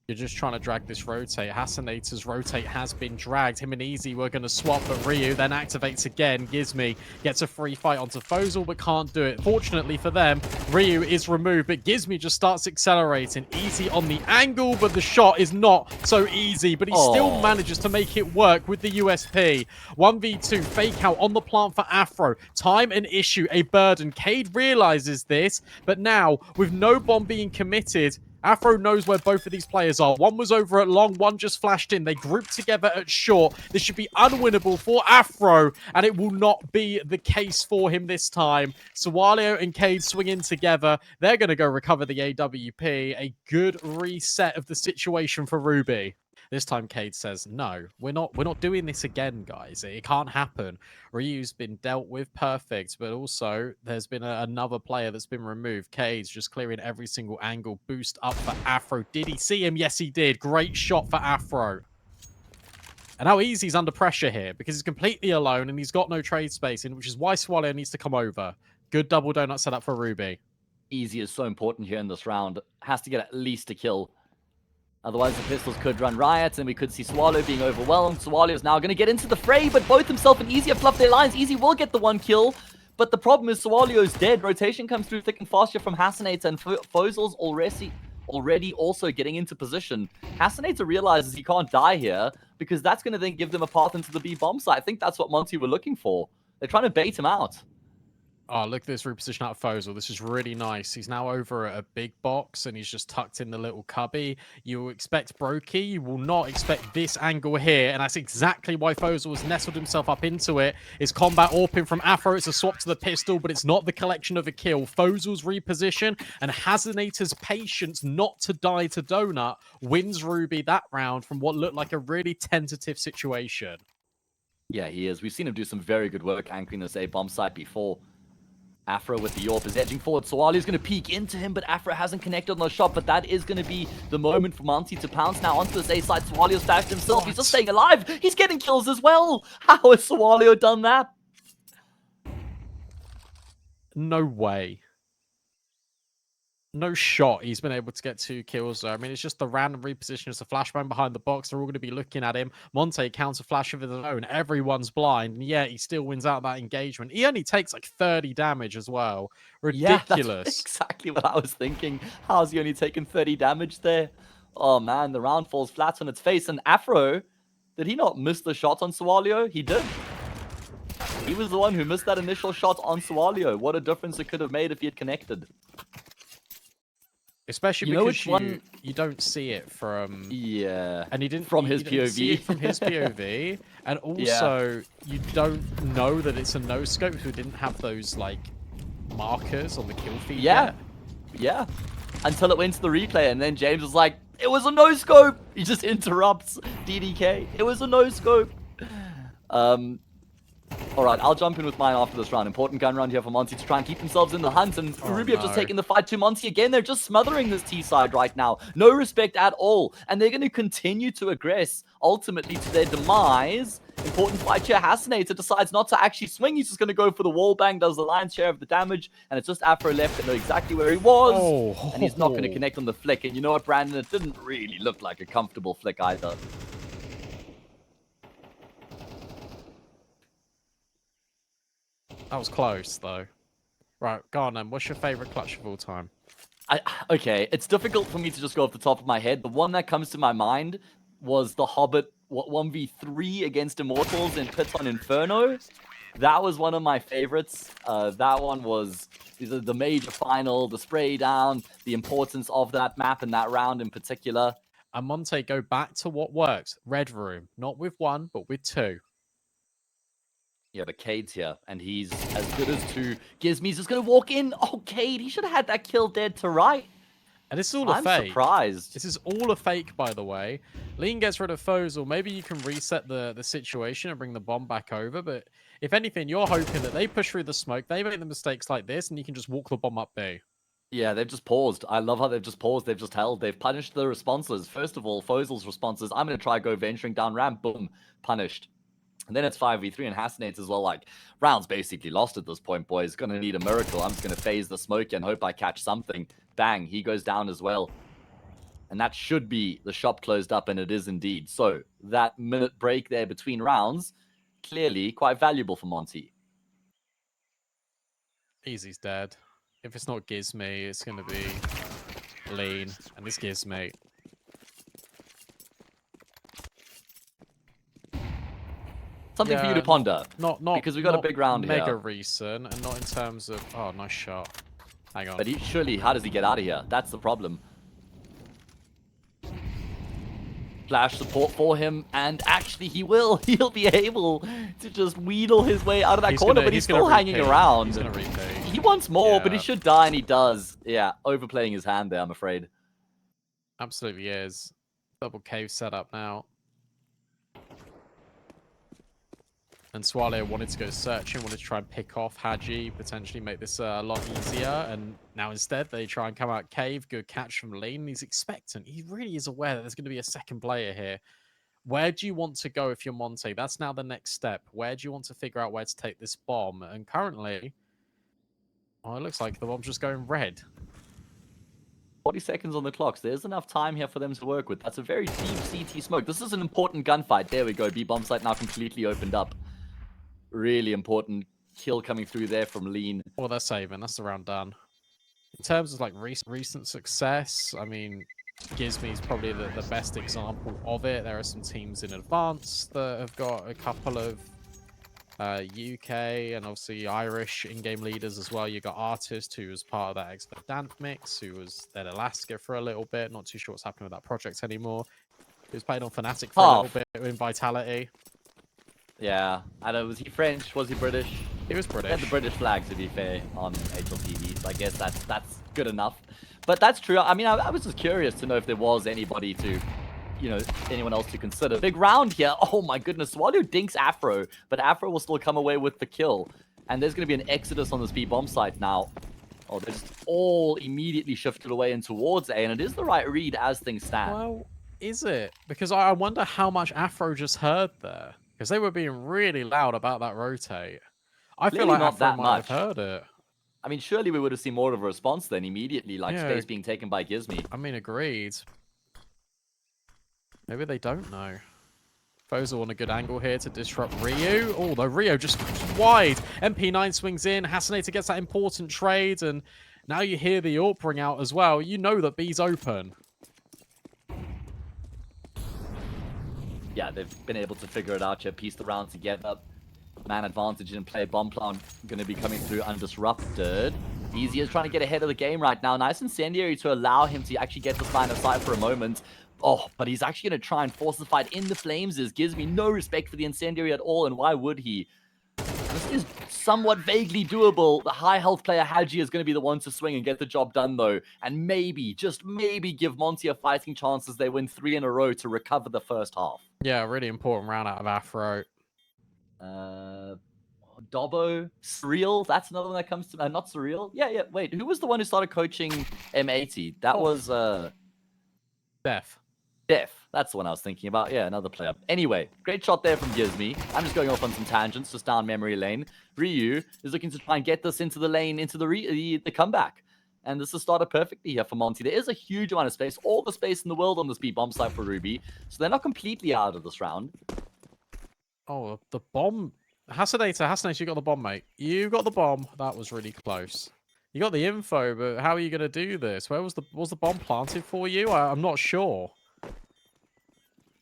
You're just trying to drag this rotate. Hasanator's rotate has been dragged. Him and Easy were going to swap, but Ryu then activates again. Gizmi gets a free fight onto Fozil, but can't do it. Fortunately for them, Ryu is removed, but Gizmi just starts accelerating. Easy on the angle, but the shot is not so easy, but he still manages to make it work with the USP. 1v2, fake out on the plant for Afro. Time an issue, a burden. Cade realizes this, but now, with no bomb being committed, Afro knows where both of these players are. One was over at long, one just flashed in. They grouped together at short. This should be unwinnable for Afro, and it will not be the case for him this time. Sawalio and Cade swing in together. They're going to go recover the AWP. A good reset of the situation for Ruby. This time Cade says, no, we're not doing this again, guys. It can't happen. Ryu's been dealt with perfect, but also there's been another player that's been removed. Cade's just clearing every single angle. Boost up for Afro. Did he see him? Yes, he did. Great shot for Afro. And now Easy's under pressure here because he's completely alone and he's got no trade space in, which is why Swallow needs to come over. Good double donut setup for Ruby. Easy is so important here in this round. Has to get at least a kill. Otherwise, the pistols could run riot, and we could see Swallow being overwhelmed. Swallow is now going to get into the fray, but both himself and Easy have fluffed their lines. Easy will get the one kill, but the problem is Swallow's dead. Rotation comes through thick and fast here from Hasanator, and Fozil's already also getting into position. Hasanator realizes he can't die here, because that's going to then give them a path into the B bomb site. I think that's what Monte were looking for. They're trying to bait him out. Oh, look at this reposition out of Fozil. This is really nice. He's now over at a big box, and he's just tucked in the little cubby. You expect Brokey. You will not expect this angle here, and that's exactly why Fozil has nestled himself up into it. It's combat AWPing from Afro. It's a swap to the pistol, but it's not the collection of a kill. Fozil's reposition and Hazinator's patience not to die to Donut wins Ruby that round from what looked like a really tentative situation. Yeah, he is. We've seen him do some very good work anchoring this A bomb site before. Afro with the AWP is edging forward. Sawali's going to peek into him, but Afro hasn't connected on the shot. But that is going to be the moment for Monte to pounce now onto this A side. Sawali has bashed himself. He's just staying alive. He's getting kills as well. How has Sawalio done that? No way. No shot he's been able to get 2 kills there. I mean, it's just the random reposition. It's a flashbang behind the box. They're all going to be looking at him. Monte counter flash of his own. Everyone's blind. And yeah, he still wins out that engagement. He only takes like 30 damage as well. Ridiculous. Yeah, that's exactly what I was thinking. How's he only taken 30 damage there? Oh man, the round falls flat on its face. And Afro, did he not miss the shot on Sawalio? He did. He was the one who missed that initial shot on Sawalio. What a difference it could have made if he had connected. Especially because you don't see it from and he didn't from his POV. See it from his POV, and also you don't know that it's a no scope because we didn't have those like markers on the kill feed. Yeah, until it went to the replay, and then James was like, "It was a no scope." He just interrupts DDK. It was a no scope. All right, I'll jump in with mine after this round. Important gun round here for Monte to try and keep themselves in the hunt. And Ruby have just taken the fight to Monte again. They're just smothering this T side right now. No respect at all. And they're going to continue to aggress, ultimately to their demise. Important fight here. Hasinator decides not to actually swing. He's just going to go for the wall bang, does the lion's share of the damage. And it's just Afro left to know exactly where he was. And he's not going to connect on the flick. And you know what, Brandon? It didn't really look like a comfortable flick either. That was close, though. Right, go on then. What's your favorite clutch of all time? Okay, it's difficult for me to just go off the top of my head. The one that comes to my mind was the Hobbit 1v3 against Immortals in Pits on Inferno. That was one of my favorites. That one was the major final, the spray down, the importance of that map and that round in particular. And Monte go back to what works. Red Room. Not with 1, but with 2. Yeah, but Cade's here, and he's as good as 2. Gizme's just going to walk in. Oh, Cade, he should have had that kill dead to right. And this is all a fake. I'm surprised. This is all a fake, by the way. Lean gets rid of Fozil. Maybe you can reset the situation and bring the bomb back over. But if anything, you're hoping that they push through the smoke, they make the mistakes like this, and you can just walk the bomb up B. Yeah, they've just paused. I love how they've just paused. They've just held. They've punished the responses. First of all, Fozil's responses. I'm going to try go venturing down ramp. Boom. Punished. And then it's 5v3 and Hasinator as well. Like, round's basically lost at this point, boys. Gonna need a miracle. I'm just gonna phase the smoke and hope I catch something. Bang, he goes down as well. And that should be the shop closed up, and it is indeed. So, that minute break there between rounds, clearly quite valuable for Monte. Easy's dead. If it's not Gizme, it's gonna be Lean. And this Gizme. Something for you to ponder. Not because we got a big round mega here. Recent, and not in terms of... Oh, nice shot. Hang on. But surely, how does he get out of here? That's the problem. Flash support for him, and actually he will. He'll be able to just wheedle his way out of that corner, but he's still hanging around. He's gonna repeat. He wants more, but he should die, and he does. Yeah, overplaying his hand there, I'm afraid. Absolutely is. Double cave setup now. And Swallow wanted to go searching, wanted to try and pick off Haji, potentially make this a lot easier. And now instead, they try and come out cave. Good catch from Lean. He's expectant. He really is aware that there's going to be a second player here. Where do you want to go if you're Monte? That's now the next step. Where do you want to figure out where to take this bomb? And currently, oh, it looks like the bomb's just going red. 40 seconds on the clock. So there's enough time here for them to work with. That's a very deep CT smoke. This is an important gunfight. There we go. B bomb site now completely opened up. Really important kill coming through there from Lean. Well, they're saving. That's the round done. In terms of like recent success, I mean, Gizme is probably the best example of it. There are some teams in advance that have got a couple of UK and obviously Irish in-game leaders as well. You got Artist, who was part of that expert Dant mix, who was then Alaska for a little bit. Not too sure what's happening with that project anymore. He was playing on Fnatic for a little bit in Vitality. Yeah, I don't know, was he French? Was he British? He was British. He had the British flag, to be fair, on HLTV, so I guess that's good enough. But that's true. I mean, I was just curious to know if there was anybody to, you know, anyone else to consider. Big round here. Oh my goodness. Swallow dinks Afro, but Afro will still come away with the kill. And there's going to be an exodus on this B-bomb site now. Oh, they're just all immediately shifted away and towards A, and it is the right read as things stand. Well, is it? Because I wonder how much Afro just heard there. Because they were being really loud about that rotate. I feel like not Afro that might much. have heard it. I mean, surely we would have seen more of a response then immediately, like space being taken by Gizmy. I mean, agreed. Maybe they don't know. Foes are on a good angle here to disrupt Ryu. Oh, though Ryu just wide. MP9 swings in. Hasanator gets that important trade, and now you hear the AWP ring out as well. You know that B's open. Yeah, they've been able to figure it out here, piece the round together. Man advantage in play. Bomb plant going to be coming through undisrupted. Easy is trying to get ahead of the game right now. Nice incendiary to allow him to actually get this line of sight for a moment. Oh, but he's actually going to try and force the fight in the flames. Gives me no respect for the incendiary at all, and why would he? This is somewhat vaguely doable. The high health player Haji is going to be the one to swing and get the job done though, and maybe, just maybe, give Monte a fighting chance as they win 3 in a row to recover the first half. Yeah, really important round out of Afro. Dobbo, Surreal, that's another one that comes to not Surreal. Yeah, wait, who was the one who started coaching M80? That was Def. That's the one I was thinking about. Yeah, another player. Anyway, great shot there from Gizmy. I'm just going off on some tangents, just down memory lane. Ryu is looking to try and get this into the lane, into the comeback. And this has started perfectly here for Monte. There is a huge amount of space, all the space in the world on this B-bomb site for Ruby. So they're not completely out of this round. Oh, the bomb. Hasanator, you got the bomb, mate. You got the bomb. That was really close. You got the info, but how are you going to do this? Where was the bomb planted for you? I'm not sure.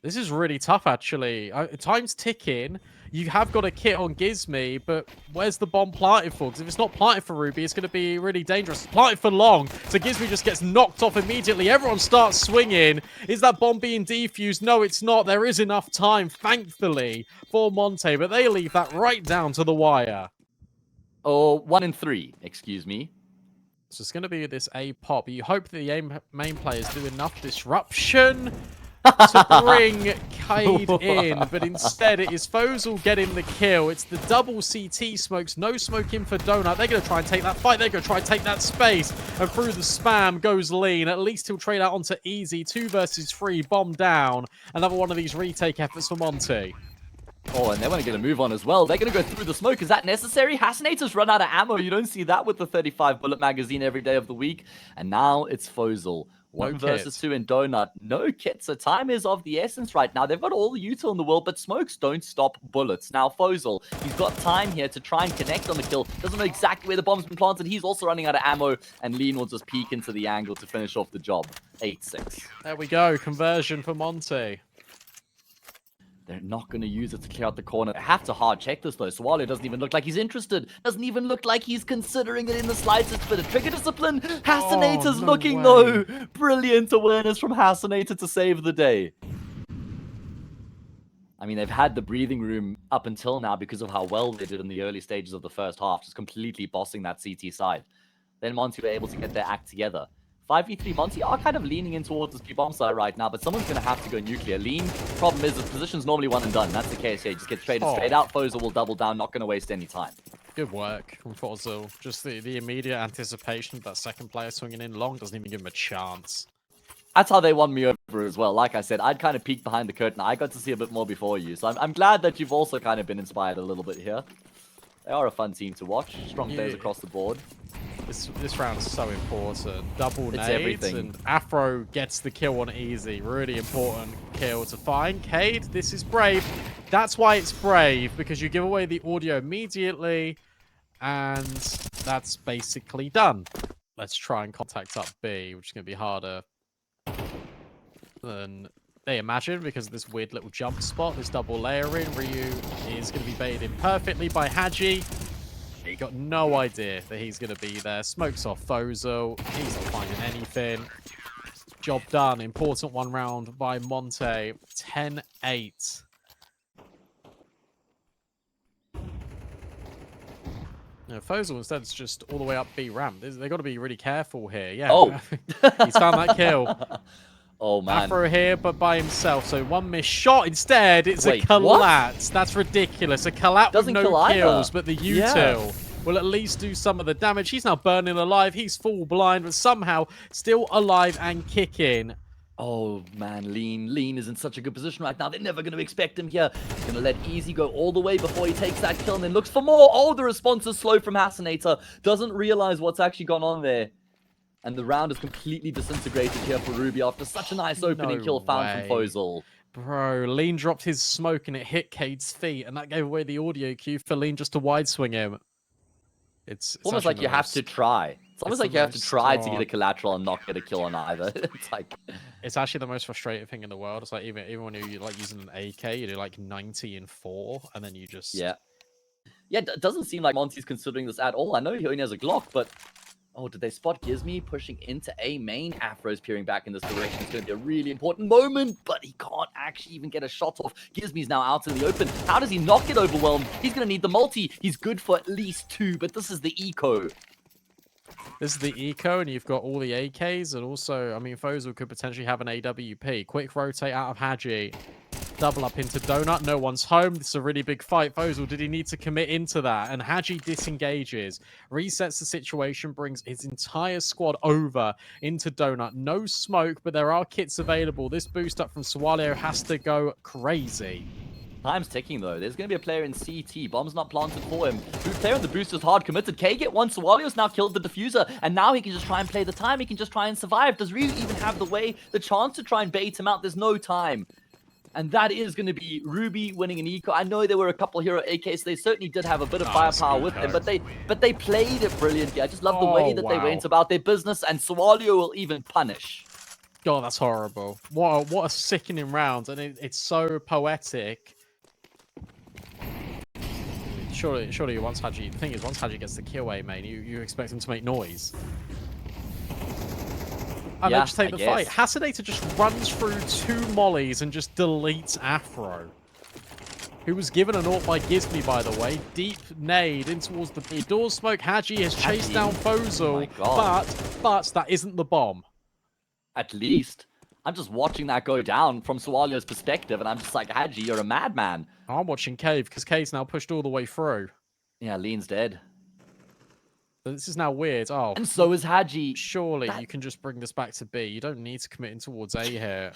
This is really tough, actually. Time's ticking. You have got a kit on Gizmy, but where's the bomb planted for? Because if it's not planted for Ruby, it's going to be really dangerous. Planted for long, so Gizmy just gets knocked off immediately. Everyone starts swinging. Is that bomb being defused? No, it's not. There is enough time, thankfully, for Monte, but they leave that right down to the wire. Oh, 1 in 3, excuse me. So it's going to be this A pop. You hope that the main players do enough disruption to bring Cade in, but instead it is Fozl getting the kill. It's the double CT smokes, no smoke in for Donut. They're going to try and take that fight. They're going to try and take that space, and through the spam goes Lean. At least he'll trade out onto Easy. 2 versus 3, bomb down. Another one of these retake efforts for Monte. Oh, and they want to get a move on as well. They're going to go through the smoke. Is that necessary? Hasanator's run out of ammo. You don't see that with the 35 bullet magazine every day of the week. And now it's Fozl. 1 versus 2 in Donut. No kit, so time is of the essence right now. They've got all the util in the world, but smokes don't stop bullets. Now, Fozl, he's got time here to try and connect on the kill. Doesn't know exactly where the bomb's been planted. He's also running out of ammo, and Lean will just peek into the angle to finish off the job. 8-6. There we go. Conversion for Monte. They're not going to use it to clear out the corner. They have to hard check this, though. Swallow doesn't even look like he's interested. Doesn't even look like he's considering it in the slightest bit of trigger discipline. Hasanator's looking, though. Brilliant awareness from Hasanator to save the day. I mean, they've had the breathing room up until now because of how well they did in the early stages of the first half, just completely bossing that CT side. Then Monte were able to get their act together. 5v3 Monte are kind of leaning in towards this B-bomb side right now, but someone's going to have to go nuclear. Lean, problem is, the position's normally 1 and done. That's the case here. Just get traded straight out. Fozl will double down, not going to waste any time. Good work from Fozl. Just the immediate anticipation of that second player swinging in long doesn't even give him a chance. That's how they won me over as well. Like I said, I'd kind of peeked behind the curtain. I got to see a bit more before you. So I'm glad that you've also kind of been inspired a little bit here. They are a fun team to watch. Strong players across the board. This round's so important. Double nades, and Afro gets the kill on Easy. Really important kill to find. Cade, this is brave. That's why it's brave, because you give away the audio immediately, and that's basically done. Let's try and contact up B, which is going to be harder than they imagine, because of this weird little jump spot, this double layering, Ryu is going to be baited in perfectly by Hadji. He got no idea that he's going to be there. Smokes off Fozel. He's not finding anything. Job done. Important one round by Monte. 10-8. Fozel instead is just all the way up B ramp. They've got to be really careful here. Yeah. Oh. He's found that kill. Oh, man. Afro here, but by himself. So one missed shot. Instead, it's Wait, a collat. what? That's ridiculous. A collat with no kills, but the util will at least do some of the damage. He's now burning alive. He's full blind, but somehow still alive and kicking. Oh, man, Lean is in such a good position right now. They're never going to expect him here. He's going to let Easy go all the way before he takes that kill and then looks for more. Oh, the response is slow from Hasinator. Doesn't realize what's actually gone on there. And the round is completely disintegrated here for Ruby after such a nice opening kill found from Fozel. Bro, Lean dropped his smoke and it hit Cade's feet, and that gave away the audio cue for Lean just to wide swing him. It's almost like you have to try. It's almost like you have to try to get a collateral and not get a kill on either. It's like... It's actually the most frustrating thing in the world. It's like even when you're like using an AK, you do like 90 and 4, and then you just... Yeah, it doesn't seem like Monty's considering this at all. I know he only has a Glock, but... Oh, did they spot Gizmy pushing into A main? Afro's peering back in this direction. It's going to be a really important moment, but he can't actually even get a shot off. Gizmy's now out in the open. How does he not get overwhelmed? He's going to need the multi. He's good for at least 2, but this is the eco. This is the eco, and you've got all the AKs, and also, I mean, Fozel could potentially have an AWP. Quick rotate out of Hadji. Double up into Donut. No one's home. This is a really big fight. Fozel, did he need to commit into that? And Hadji disengages. Resets the situation. Brings his entire squad over into Donut. No smoke, but there are kits available. This boost up from Swallow has to go crazy. Time's ticking, though. There's going to be a player in CT. Bomb's not planted for him. Player on the boost is hard committed. K get one. Swalio's now killed the diffuser, and now he can just try and play the time. He can just try and survive. Does Ryu even have the chance to try and bait him out? There's no time. And that is going to be Ruby winning an eco. I know there were a couple hero AKs. They certainly did have a bit of firepower with them, but they played it brilliantly. I just love the way that they went about their business, and Swalio will even punish. God, that's horrible. What a sickening round, and it's so poetic. Surely once Hadji, the thing is, once Hadji gets the kill away, man, you expect him to make noise. And then just take the fight. Hasinator just runs through 2 mollies and just deletes Afro, who was given an ult by Gizmy, by the way. Deep nade in towards the B. Door smoke. Hadji has chased down Fozel, but that isn't the bomb. At least. I'm just watching that go down from Swalio's perspective, and I'm just like, Hadji, you're a madman. I'm watching Cave, because Cave's now pushed all the way through. Yeah, Lean's dead. But this is now weird. Oh, and so is Hadji. Surely you can just bring this back to B. You don't need to commit in towards A here.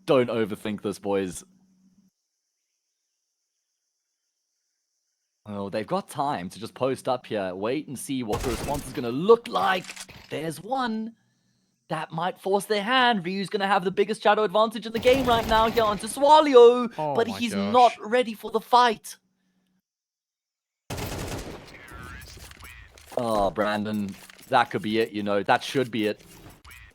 Don't overthink this, boys. Oh, they've got time to just post up here. Wait and see what the response is going to look like. There's one. That might force their hand. Ryu's going to have the biggest shadow advantage in the game right now here onto Swalio. But he's not ready for the fight. Oh, Brandon. That could be it, you know. That should be it.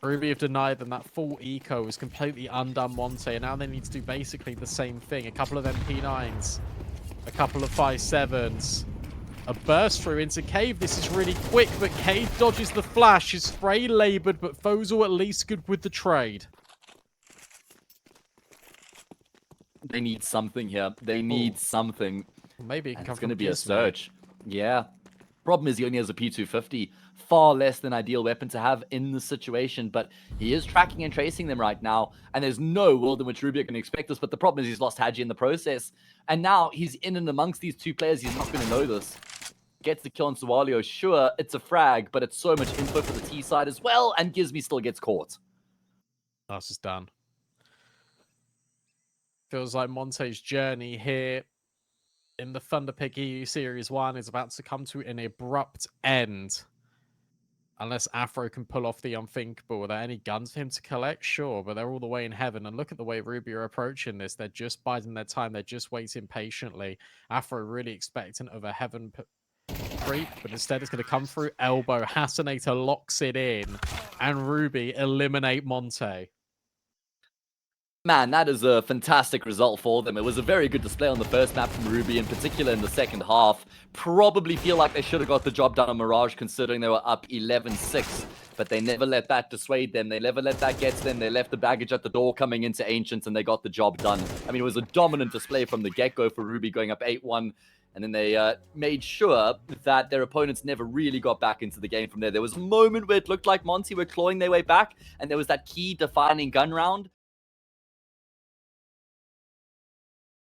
Ruby have denied them that full eco was completely undone Monte. And now they need to do basically the same thing. A couple of MP9s. A couple of 5.7s. A burst through into Cave. This is really quick, but Cave dodges the flash. His spray labored, but Fozel at least good with the trade. They need something here. They need something. Maybe it can come it's going to be a search. Yeah. Problem is he only has a P250. Far less than ideal weapon to have in this situation, but he is tracking and tracing them right now, and there's no world in which Ruby can expect this, but the problem is he's lost Hadji in the process, and now he's in and amongst these 2 players. He's not going to know this. Gets the kill on Swalio. Sure, it's a frag, but it's so much info for the T side as well, and Gizmy still gets caught. That's just done. Feels like Monte's journey here in the Thunderpick EU Series 1 is about to come to an abrupt end. Unless Afro can pull off the unthinkable. Are there any guns for him to collect? Sure, but they're all the way in heaven. And look at the way Ruby are approaching this. They're just biding their time. They're just waiting patiently. Afro really expectant of a heaven creep, but instead it's going to come through elbow. Hasinator locks it in, and Ruby eliminate Monte. Man, that is a fantastic result for them. It was a very good display on the first map from Ruby, in particular in the second half. Probably feel like they should have got the job done on Mirage, considering they were up 11-6. But they never let that dissuade them. They never let that get to them. They left the baggage at the door coming into Ancient, and they got the job done. I mean, it was a dominant display from the get-go for Ruby, going up 8-1. And then they made sure that their opponents never really got back into the game from there. There was a moment where it looked like Monte were clawing their way back, and there was that key defining gun round